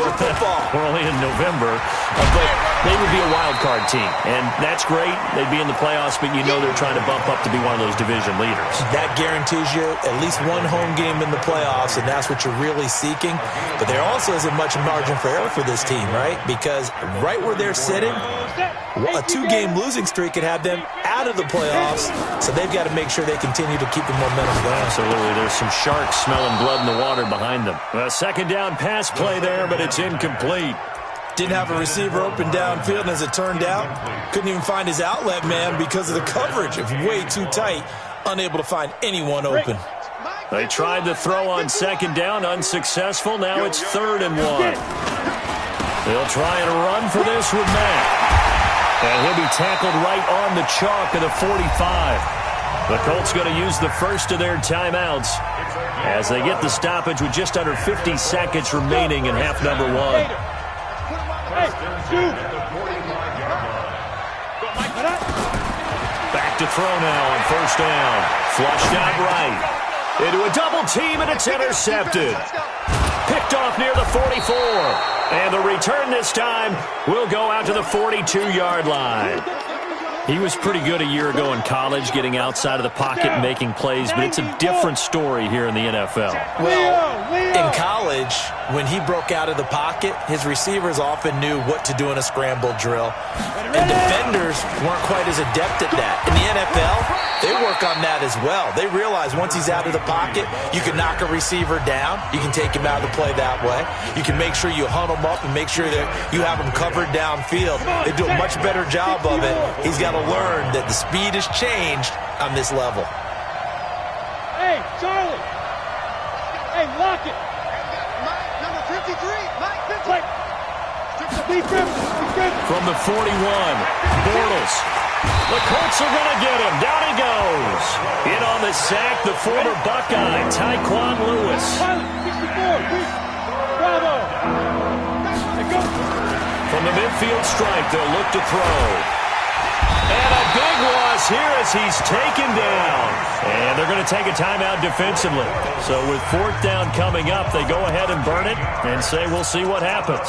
We're only in November. But they would be a wild card team. And that's great. They'd be in the playoffs, but you know they're trying to bump up to be one of those division leaders. That guarantees you at least one home game in the playoffs, and that's what you're really seeking. But there also isn't much margin for error for this team, right? Because right where they're sitting, a 2-game losing streak could have them out of the playoffs, so they've got to make sure they continue to keep the momentum going. Absolutely. There's some sharks smelling blood in the water behind them. A second down pass play there, but it's incomplete. Didn't have a receiver open downfield, and as it turned out, couldn't even find his outlet man because of the coverage. It was way too tight, unable to find anyone open. They tried to throw on second down, unsuccessful. Now it's 3rd and 1. They'll try and run for this with Mack. And he'll be tackled right on the chalk of the 45. The Colts going to use the first of their timeouts as they get the stoppage with just under 50 seconds remaining in half number 1. Back to throw now on first down. Flushed out right. Into a double team, and it's intercepted. Picked off near the 44. And the return this time will go out to the 42-yard line. He was pretty good a year ago in college, getting outside of the pocket and making plays, but it's a different story here in the NFL. Well, in college, when he broke out of the pocket, his receivers often knew what to do in a scramble drill, and defenders weren't quite as adept at that. In the NFL, they work on that as well. They realize once he's out of the pocket, you can knock a receiver down. You can take him out of the play that way. You can make sure you hunt him up and make sure that you have him covered downfield. They do a much better job of it. He's got to learn that the speed has changed on this level. Hey, Charlie. Hey, lock it. Mike, number 53. Mike, 50. From the 41, Bortles. The Colts are going to get him. Down he goes. In on the sack, the former Buckeye, Tyquan Lewis. Bravo. From the midfield stripe, they'll look to throw. And a big loss here as he's taken down. And they're going to take a timeout defensively. So with 4th down coming up, they go ahead and burn it and say we'll see what happens.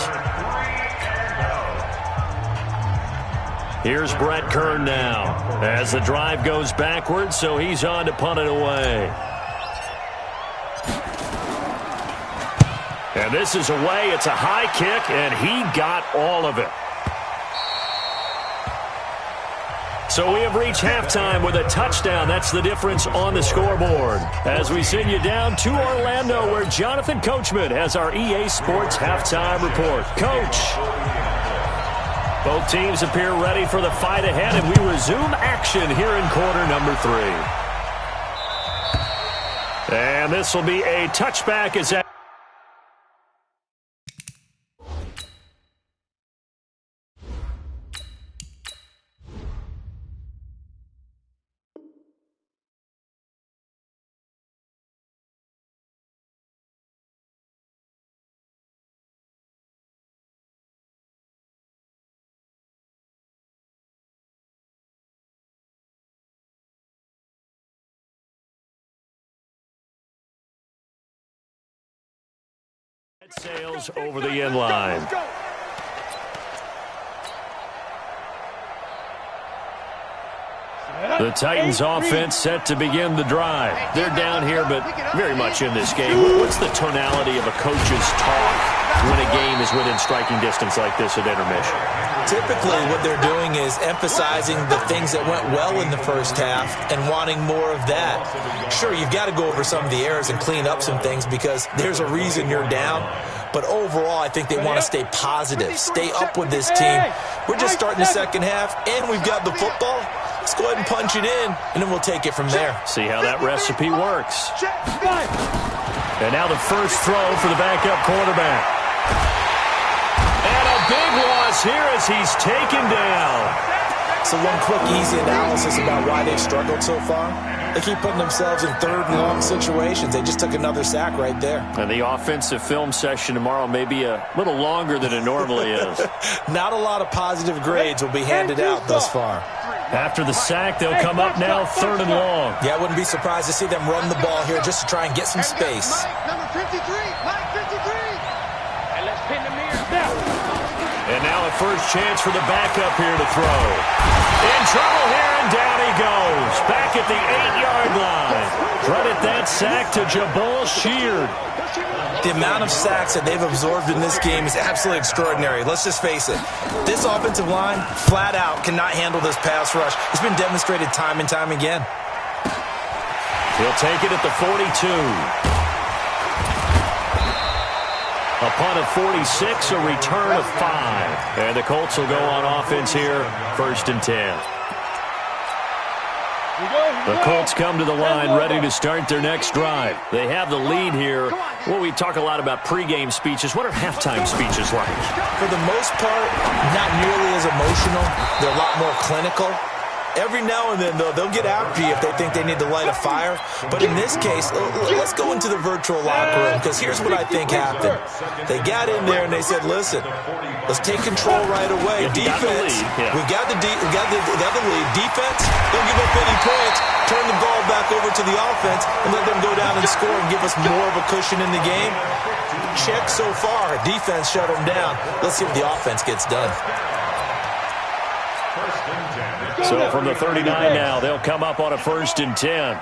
Here's Brett Kern now as the drive goes backwards, so he's on to punt it away. And this is away. It's a high kick, and he got all of it. So we have reached halftime with a touchdown. That's the difference on the scoreboard. As we send you down to Orlando, where Jonathan Coachman has our EA Sports halftime report. Coach. Both teams appear ready for the fight ahead, and we resume action here in quarter number 3. And this will be a touchback as that. Sails over the end line. The Titans offense set to begin the drive. They're down here, but very much in this game. What's the tonality of a coach's talk when a game is within striking distance like this at intermission? Typically, what they're doing is emphasizing the things that went well in the first half and wanting more of that. Sure, you've got to go over some of the errors and clean up some things because there's a reason you're down. But overall, I think they want to stay positive, stay up with this team. We're just starting the second half, and we've got the football. Let's go ahead and punch it in, and then we'll take it from there. See how that recipe works. And now the first throw for the backup quarterback. And a big loss here as he's taken down. So one quick, easy analysis about why they've struggled so far. They keep putting themselves in 3rd and long situations. They just took another sack right there. And the offensive film session tomorrow may be a little longer than it normally is. Not a lot of positive grades will be handed out thus far. After the sack, they'll come up now 3rd and long. Yeah, I wouldn't be surprised to see them run the ball here just to try and get some space. Number 53, Mike 53. And let's pin the mirrors down. And now a first chance for the backup here to throw. In trouble here, and down he goes. Back at the 8-yard line. Credit that sack to Jabal Sheard. The amount of sacks that they've absorbed in this game is absolutely extraordinary. Let's just face it. This offensive line, flat out, cannot handle this pass rush. It's been demonstrated time and time again. He'll take it at the 42. A punt of 46, a return of 5. And the Colts will go on offense here, 1st and 10. The Colts come to the line ready to start their next drive. They have the lead here. Well, we talk a lot about pregame speeches. What are halftime speeches like? For the most part, not nearly as emotional. They're a lot more clinical. Every now and then, though, they'll get after you if they think they need to light a fire. But in this case, let's go into the virtual locker room, because here's what I think happened. They got in there and they said, listen, let's take control right away. Defense, we've got the lead. Defense, don't give up any points. Turn the ball back over to the offense and let them go down and score and give us more of a cushion in the game. Check so far. Defense shut them down. Let's see if the offense gets done. So from the 39 now, they'll come up on a 1st and 10.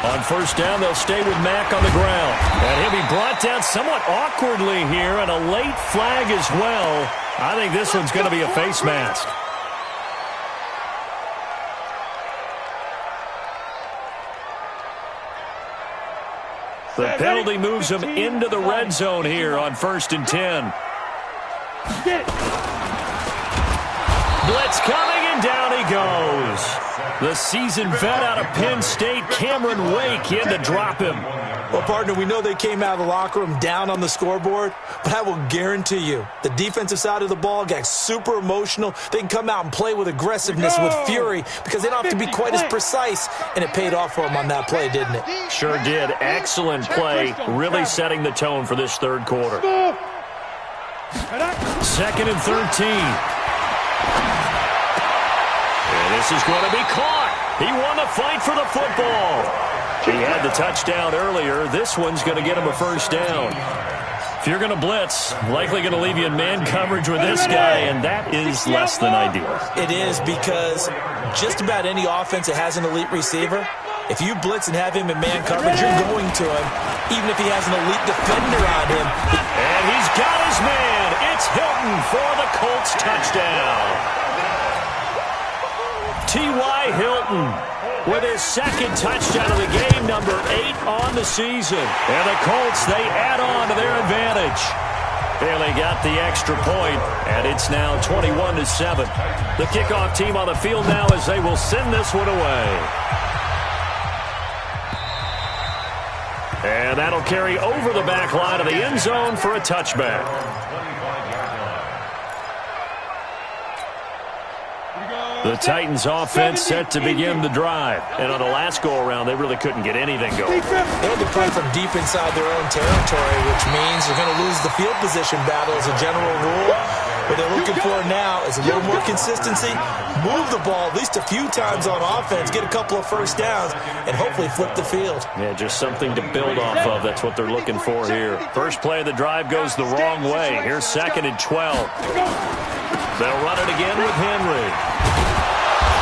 On 1st down, they'll stay with Mack on the ground. And he'll be brought down somewhat awkwardly here, and a late flag as well. I think this one's going to be a face mask. The penalty moves him into the red zone here on 1st and 10. Blitz coming, and down he goes. The seasoned vet out of Penn State, Cameron Wake, in to drop him. Well, partner, we know they came out of the locker room down on the scoreboard, but I will guarantee you the defensive side of the ball got super emotional. They can come out and play with aggressiveness, with fury, because they don't have to be quite as precise, and it paid off for them on that play, didn't it? Sure did. Excellent play, really setting the tone for this third quarter. 2nd and 13. And this is going to be caught. He won the fight for the football. He had the touchdown earlier. This one's going to get him a 1st down. If you're going to blitz, likely going to leave you in man coverage with this guy, and that is less than ideal. It is, because just about any offense that has an elite receiver, if you blitz and have him in man coverage, you're going to him, even if he has an elite defender on him. And he's got his man. It's Hilton for the Colts touchdown. T.Y. Hilton with his 2nd touchdown of the game, number 8 on the season. And the Colts, they add on to their advantage. Bailey got the extra point, and it's now 21-7. The kickoff team on the field now as they will send this one away. And that'll carry over the back line of the end zone for a touchback. The Titans offense set to begin the drive. And on the last go-around, they really couldn't get anything going. They had to play from deep inside their own territory, which means they're going to lose the field position battle as a general rule. What they're looking for now is a little more consistency, move the ball at least a few times on offense, get a couple of 1st downs, and hopefully flip the field. Yeah, just something to build off of. That's what they're looking for here. First play of the drive goes the wrong way. Here's 2nd and 12. They'll run it again with Henry.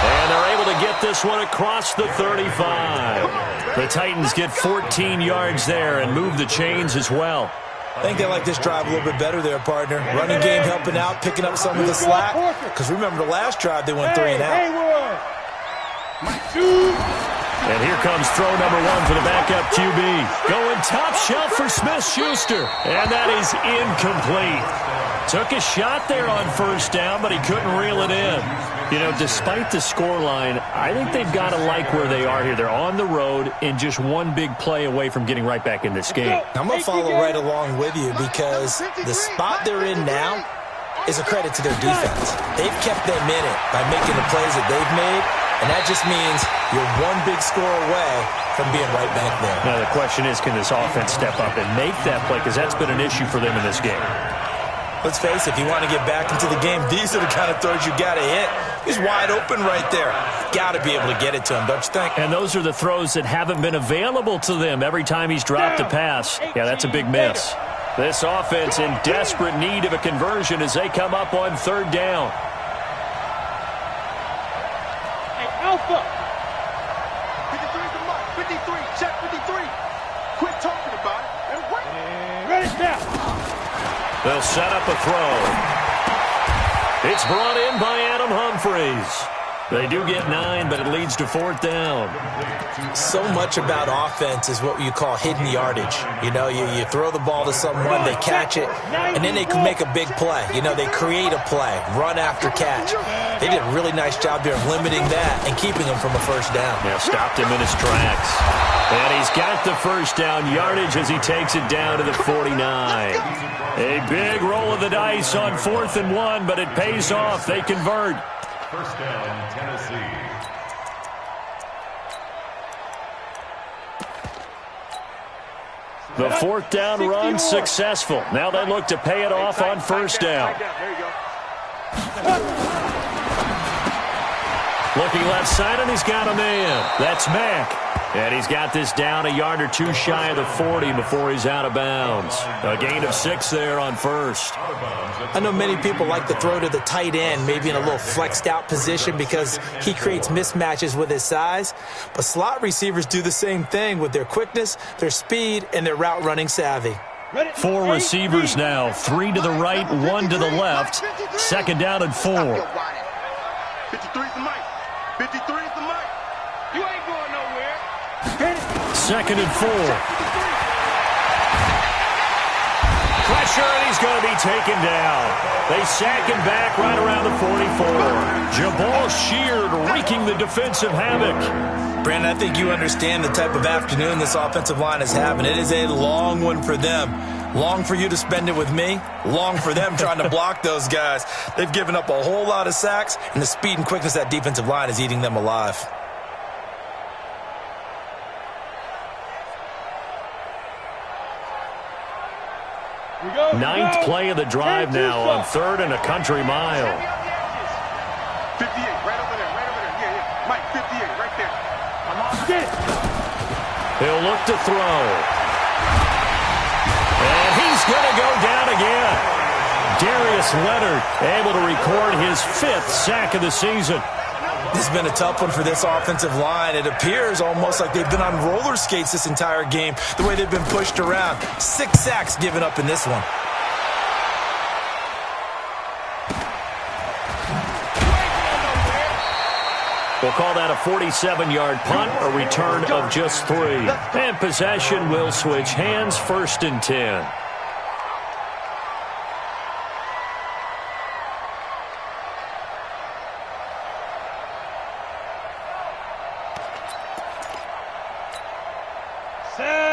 And they're able to get this one across the 35. The Titans get 14 yards there and move the chains as well. I think they like this drive a little bit better there, partner. Running game helping out, picking up some of the slack. Because remember the last drive, they went 3 and out. And here comes throw number 1 for the backup QB. Going top shelf for Smith-Schuster. And that is incomplete. Took a shot there on 1st down, but he couldn't reel it in. You know, despite the scoreline, I think they've got to like where they are here. They're on the road and just one big play away from getting right back in this game. I'm going to follow right along with you, because the spot they're in now is a credit to their defense. They've kept them in it by making the plays that they've made, and that just means you're one big score away from being right back there. Now the question is, can this offense step up and make that play? Because that's been an issue for them in this game. Let's face it, if you want to get back into the game, these are the kind of throws you got to hit. He's wide open right there. Got to be able to get it to him, don't you think? And those are the throws that haven't been available to them every time he's dropped a pass. Yeah, that's a big miss. This offense in desperate need of a conversion as they come up on 3rd down. Hey, Alpha. 53 the mark. 53. Check 53. Quit talking about it and wait. Ready now. They'll set up a throw. It's brought in by Adam Humphries. They do get 9, but it leads to 4th down. So much about offense is what you call hidden yardage. You know, you throw the ball to someone, they catch it, and then they can make a big play. You know, they create a play, run after catch. They did a really nice job there of limiting that and keeping him from a 1st down. Yeah, stopped him in his tracks. And he's got the 1st down yardage as he takes it down to the 49. A big roll of the dice on 4th and 1, but it pays off. They convert. 1st down, Tennessee. The 4th down run successful. Now they look to pay it off on 1st down. Looking left side, and he's got a man. That's Mack. And he's got this down a yard or two shy of the 40 before he's out of bounds. A gain of 6 there on first. I know many people like to throw to the tight end, maybe in a little flexed out position because he creates mismatches with his size. But slot receivers do the same thing with their quickness, their speed, and their route running savvy. 4 receivers now, 3 to the right, 1 to the left. Second down and 4. 53's the mic. 53's the mic. You ain't going nowhere. Second and 4. Pressure, and he's going to be taken down. They sack him back right around the 44. Jabal Sheard wreaking the defensive havoc. Brandon, I think you understand the type of afternoon this offensive line is having. It is a long one for them. Long for you to spend it with me. Long for them trying to block those guys. They've given up a whole lot of sacks, and the speed and quickness of that defensive line is eating them alive. Ninth play of the drive now on 3rd and a country mile. 58, right over there, right over there. Yeah. Mike, 58, right there. I'm on it. He'll look to throw. And he's going to go down again. Darius Leonard able to record his 5th sack of the season. This has been a tough one for this offensive line. It appears almost like they've been on roller skates this entire game, the way they've been pushed around. 6 sacks given up in this one. We'll call that a 47-yard punt, a return of just 3. And possession will switch hands, 1st and 10.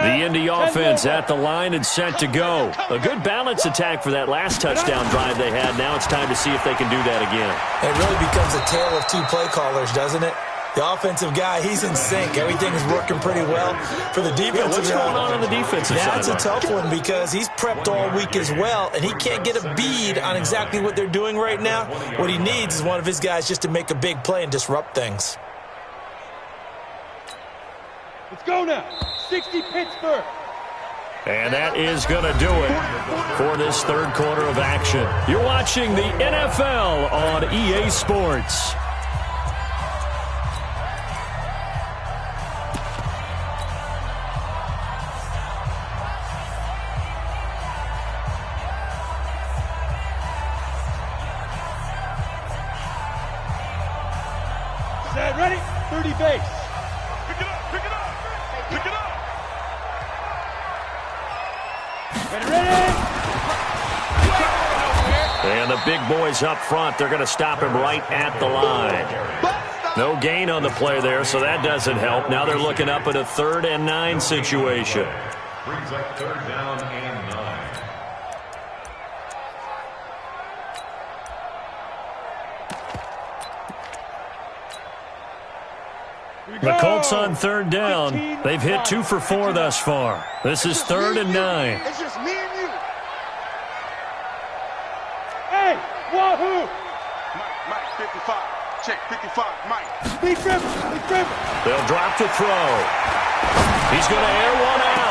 The Indy offense at the line and set to go. A good balance attack for that last touchdown drive they had. Now it's time to see if they can do that again. It really becomes a tale of 2 play callers, doesn't it? The offensive guy, he's in sync. Everything's working pretty well. For the defensive what's going on the defensive side? That's a tough one because he's prepped all week as well, and he can't get a bead on exactly what they're doing right now. What he needs is one of his guys just to make a big play and disrupt things. Let's go now. 60 Pittsburgh. And that is going to do it for this 3rd quarter of action. You're watching the NFL on EA Sports. Set, ready? 30 base. Pick it up, pick it up, pick it up. And the big boys up front, they're going to stop him right at the line. No gain on the play there, so that doesn't help. Now they're looking up at a 3rd and 9 situation. Brings up 3rd down and 9. The Colts on 3rd down. They've hit 2 for 4 thus far. This is 3rd and 9. It's just me and you. Hey, wahoo! Mike, 55. Check, 55, Mike. Big River. They'll drop to throw. He's going to air one out.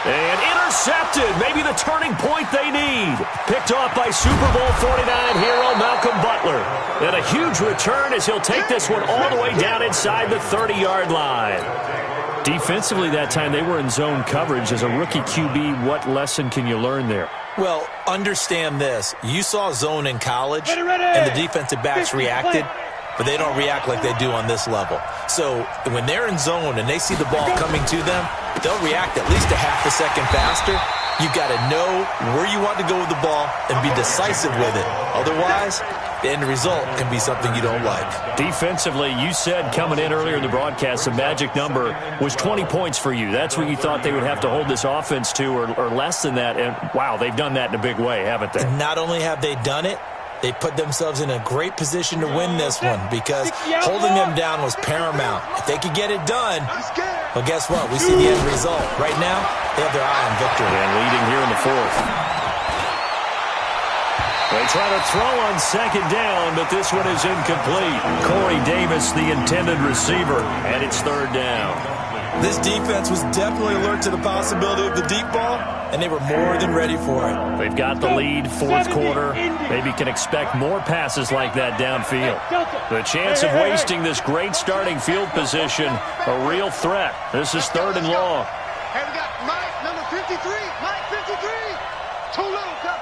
And intercepted. Maybe the turning point they need. Picked off by Super Bowl 49 hero Malcolm Butler. And a huge return as he'll take this one all the way down inside the 30-yard line. Defensively that time, they were in zone coverage. As a rookie QB, what lesson can you learn there? Well, understand this. You saw zone in college, and the defensive backs reacted, but they don't react like they do on this level. So when they're in zone and they see the ball coming to them, they'll react at least a half a second faster. You've got to know where you want to go with the ball and be decisive with it. Otherwise, the end result can be something you don't like. Defensively, you said coming in earlier in the broadcast, the magic number was 20 points for you. That's what you thought they would have to hold this offense to, or less than that. And, wow, they've done that in a big way, haven't they? And not only have they done it, they put themselves in a great position to win this one because holding them down was paramount. If they could get it done, well, guess what? We see the end result. Right now, they have their eye on victory. And leading here in the 4th. They try to throw on 2nd down, but this one is incomplete. Corey Davis, the intended receiver, and it's 3rd down. This defense was definitely alert to the possibility of the deep ball, and they were more than ready for it. They've got the lead, fourth quarter. Maybe can expect more passes like that downfield. The chance of wasting this great starting field position, a real threat. This is 3rd and long. Hey, we got Mike, number 53. Mike, 53. Too little, cut.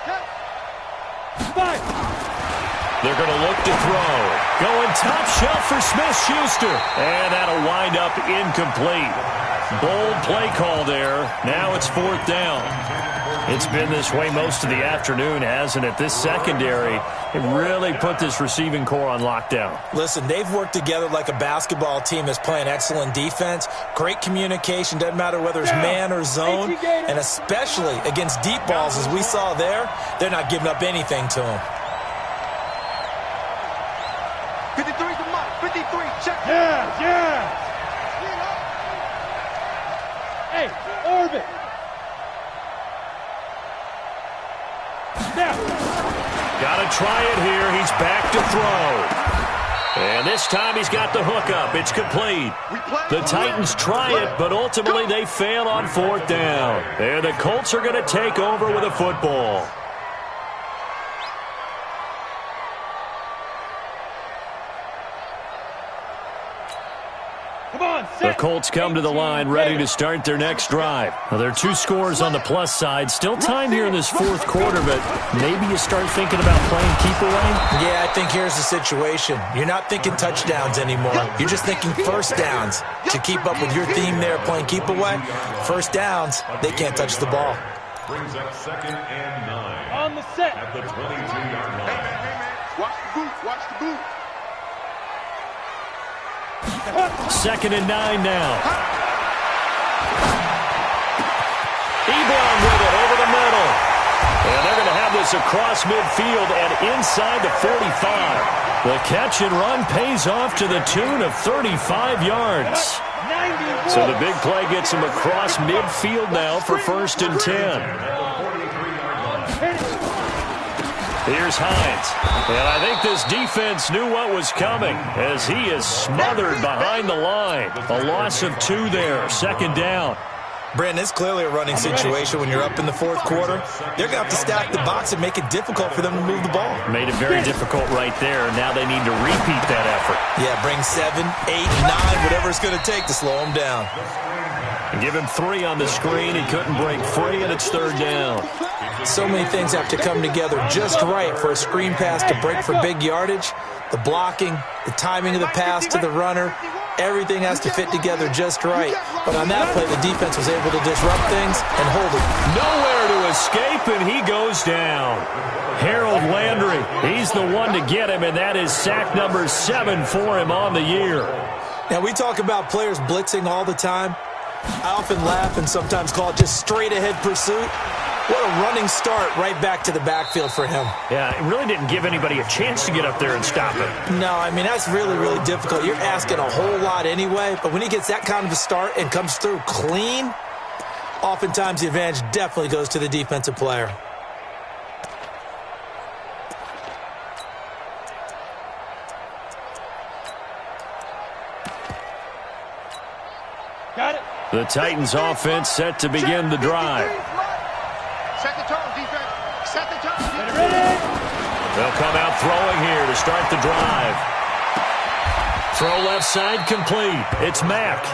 They're going to look to throw. Going top shelf for Smith-Schuster. And that'll wind up incomplete. Bold play call there. Now it's 4th down. It's been this way most of the afternoon, hasn't it? This secondary, it really put this receiving core on lockdown. Listen, they've worked together like a basketball team that's playing excellent defense. Great communication, doesn't matter whether it's man or zone. And especially against deep balls, as we saw there, they're not giving up anything to them. 53 to Mike, 53, check. Yeah. Hey, orbit. Got to try it here. He's back to throw. And this time he's got the hook up. It's complete. The Titans try it, but ultimately they fail on 4th down. And the Colts are going to take over with a football. The Colts come to the line ready to start their next drive. Now, there are 2 scores on the plus side. Still time here in this 4th quarter, but maybe you start thinking about playing keep away? Yeah, I think here's the situation. You're not thinking touchdowns anymore. You're just thinking first downs. To keep up with your theme there, playing keep away, first downs, they can't touch the ball. Brings up 2nd and 9. On the set. At the 22-yard line. Hey, man. Watch the boot. Watch the boot. 2nd and 9 now. Ebron with it over the middle. And they're going to have this across midfield and inside the 45. The catch and run pays off to the tune of 35 yards. So the big play gets him across midfield now for 1st and 10. Here's Hines. And I think this defense knew what was coming as he is smothered behind the line. A loss of 2 there. 2nd down. Brandon, it's clearly a running situation when you're up in the 4th quarter. They're going to have to stack the box and make it difficult for them to move the ball. Made it very difficult right there. Now they need to repeat that effort. Yeah, bring 7, 8, 9, whatever it's going to take to slow them down. And give him 3 on the screen. He couldn't break free, and it's 3rd down. So many things have to come together just right for a screen pass to break for big yardage. The blocking, the timing of the pass to the runner, everything has to fit together just right. But on that play, the defense was able to disrupt things and hold it. Nowhere to escape, and he goes down. Harold Landry, he's the one to get him, and that is sack number 7 for him on the year. Now, we talk about players blitzing all the time. I often laugh and sometimes call it just straight-ahead pursuit. What a running start right back to the backfield for him. Yeah, it really didn't give anybody a chance to get up there and stop him. No, I mean, that's really, really difficult. You're asking a whole lot anyway, but when he gets that kind of a start and comes through clean, oftentimes the advantage definitely goes to the defensive player. Got it. The Titans offense set to begin the drive. Set the tone, defense. Set the tone, defense. Ready? They'll come out throwing here to start the drive. Throw left side complete. It's Mack.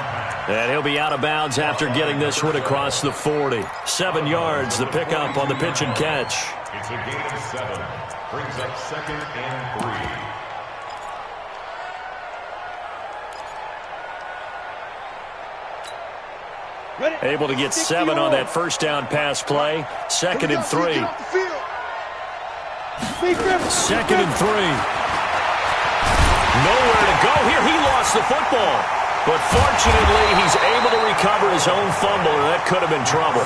And he'll be out of bounds after getting this one across the 40. 7 yards, the pickup on the pitch and catch. It's a gain of 7. Brings up 2nd and 3. Able to get 7 on that first down pass play. 2nd and 3. 2nd and 3. Nowhere to go here. He lost the football. But fortunately, he's able to recover his own fumble, and that could have been trouble.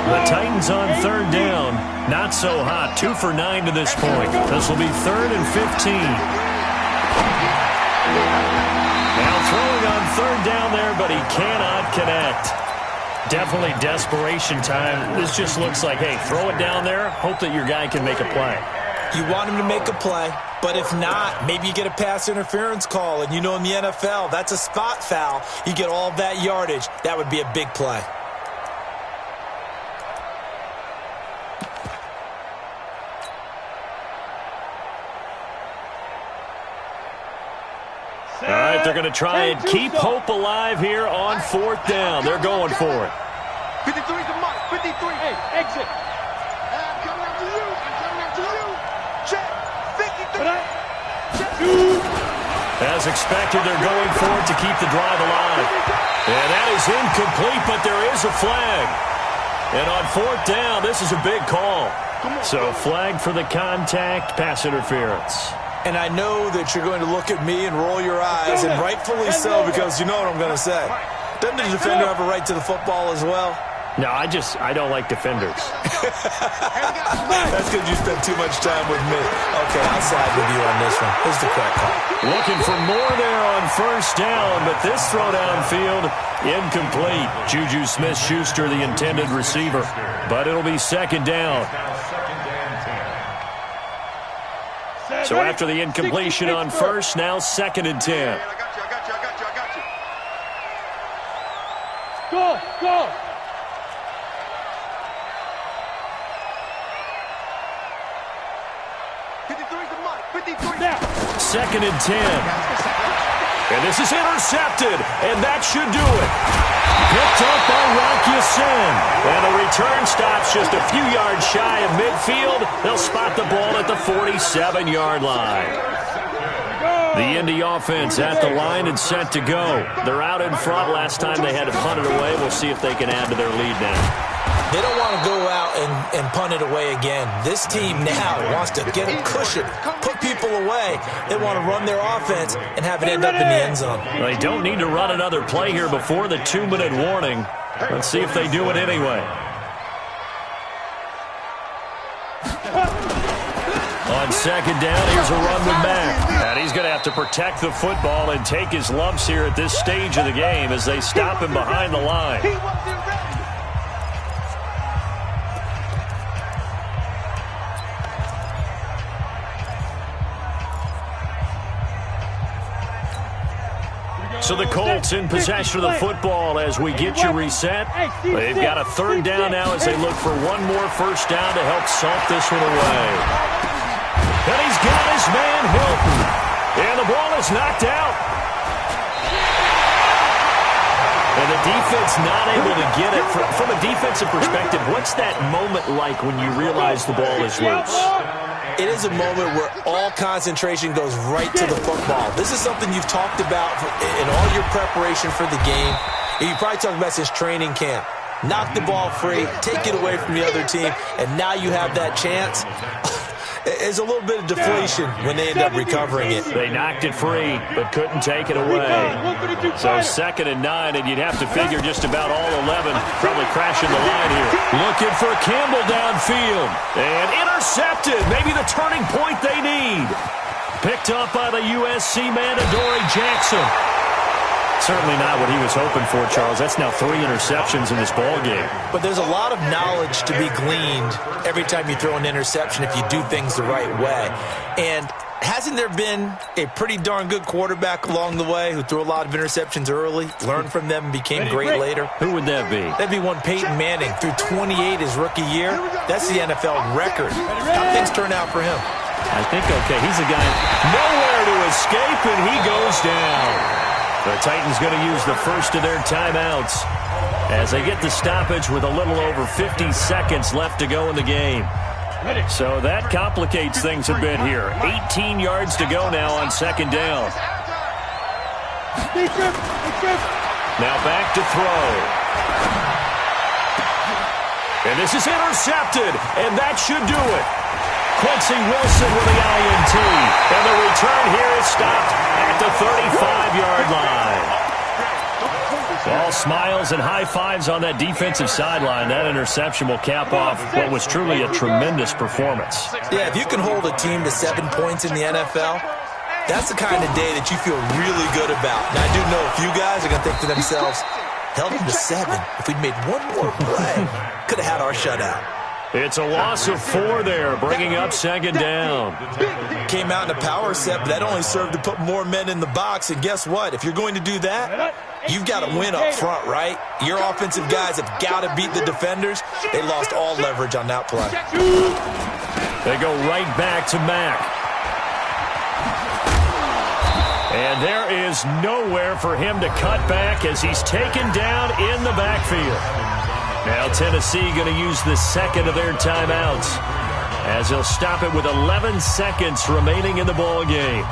The Titans on 3rd down. Not so hot. 2 for 9 to this point. This will be 3rd and 15. Now throwing on 3rd down there, but he cannot connect. Definitely desperation time. This just looks like, hey, throw it down there, hope that your guy can make a play. You want him to make a play. But if not, maybe you get a pass interference call, and you know in the NFL, that's a spot foul. You get all that yardage. That would be a big play. All right, they're going to try and keep hope alive here on 4th down. They're going for it. 53 to Mike. 53. Hey, exit. I'm coming after you. I'm coming after you. Check. 53. As expected, they're going for it to keep the drive alive. And that is incomplete, but there is a flag. And on 4th down, this is a big call. So flag for the contact, pass interference. And I know that you're going to look at me and roll your eyes, and rightfully so, because you know what I'm going to say. Doesn't the defender have a right to the football as well? No, I don't like defenders. That's because you spent too much time with me. Okay, I'll side with you on this one. Here's the correct call. Looking for more there on 1st down, but this throw downfield, incomplete. Juju Smith-Schuster, the intended receiver. But it'll be 2nd down. So after the incompletion on 1st, now 2nd and 10. I got you. Go. 53 to Mike. 53 now. 2nd and 10. And this is intercepted, and that should do it. Picked up by Rock Ya-Sin. And the return stops just a few yards shy of midfield. They'll spot the ball at the 47-yard line. The Indy offense at the line and set to go. They're out in front. Last time they had to punt it away. We'll see if they can add to their lead now. They don't want to go out and punt it away again. This team now wants to get a cushion, put people away. They want to run their offense and have it end up in the end zone. They don't need to run another play here before the 2-minute warning. Let's see if they do it anyway. On 2nd down, here's a run with Mack. And he's going to have to protect the football and take his lumps here at this stage of the game as they stop him behind the line. So the Colts in possession of the football as we get you reset. They've got a 3rd down now as they look for one more 1st down to help salt this one away. And he's got his man Hilton. And the ball is knocked out. And the defense not able to get it. From a defensive perspective, what's that moment like when you realize the ball is loose? It is a moment where all concentration goes right to the football. This is something you've talked about in all your preparation for the game. And you probably talked about since training camp. Knock the ball free, take it away from the other team, and now you have that chance. There's a little bit of deflation when they end up recovering it. They knocked it free, but couldn't take it away. So 2nd and 9, and you'd have to figure just about all 11 probably crashing the line here. Looking for Campbell downfield. And intercepted. Maybe the turning point they need. Picked up by the USC man, Adoree Jackson. Certainly not what he was hoping for, Charles. That's now 3 interceptions in this ball game. But there's a lot of knowledge to be gleaned every time you throw an interception if you do things the right way. And hasn't there been a pretty darn good quarterback along the way who threw a lot of interceptions early, learned from them, and became great later? Who would that be? That'd be one Peyton Manning. Threw 28 his rookie year. That's the NFL record. How things turn out for him? I think, okay, he's a guy nowhere to escape, and he goes down. The Titans going to use the first of their timeouts as they get the stoppage with a little over 50 seconds left to go in the game. So that complicates things a bit here. 18 yards to go now on 2nd down. Now back to throw. And this is intercepted, and that should do it. Quincy Wilson with the INT. And the return here is stopped at the 35-yard line. All smiles and high fives on that defensive sideline. That interception will cap off what was truly a tremendous performance. Yeah, if you can hold a team to 7 points in the NFL, that's the kind of day that you feel really good about. Now, I do know a few guys are going to think to themselves, held them to 7. If we'd made one more play, could have had our shutout. It's a loss of 4 there, bringing up second down. Came out in a power set, but that only served to put more men in the box. And guess what? If you're going to do that, you've got to win up front, right? Your offensive guys have got to beat the defenders. They lost all leverage on that play. They go right back to Mack. And there is nowhere for him to cut back as he's taken down in the backfield. Now Tennessee going to use the second of their timeouts as they'll stop it with 11 seconds remaining in the ball game.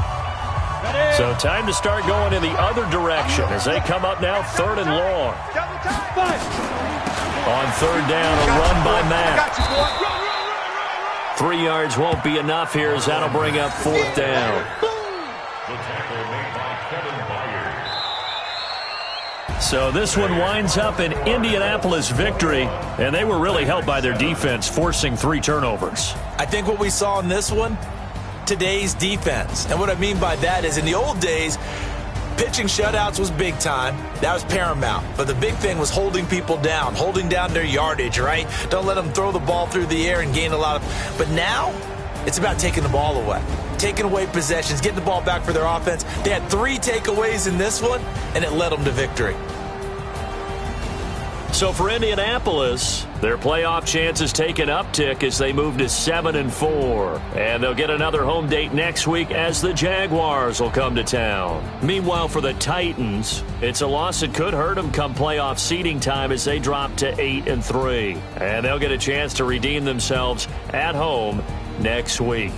So time to start going in the other direction as they come up now 3rd and long. On 3rd down, a run by Mack. 3 yards won't be enough here as that'll bring up 4th down. So this one winds up an Indianapolis victory, and they were really helped by their defense, forcing 3 turnovers. I think what we saw in this one, today's defense. And what I mean by that is in the old days, pitching shutouts was big time. That was paramount. But the big thing was holding people down, holding down their yardage, right? Don't let them throw the ball through the air and gain a lot of... But now, it's about taking the ball away. Taking away possessions, getting the ball back for their offense. They had 3 takeaways in this one, and it led them to victory. So for Indianapolis, their playoff chances take an uptick as they move to 7-4. And they'll get another home date next week as the Jaguars will come to town. Meanwhile, for the Titans, it's a loss that could hurt them come playoff seeding time as they drop to 8-3. And they'll get a chance to redeem themselves at home next week.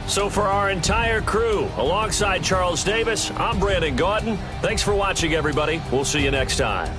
So for our entire crew, alongside Charles Davis, I'm Brandon Gaudin. Thanks for watching, everybody. We'll see you next time.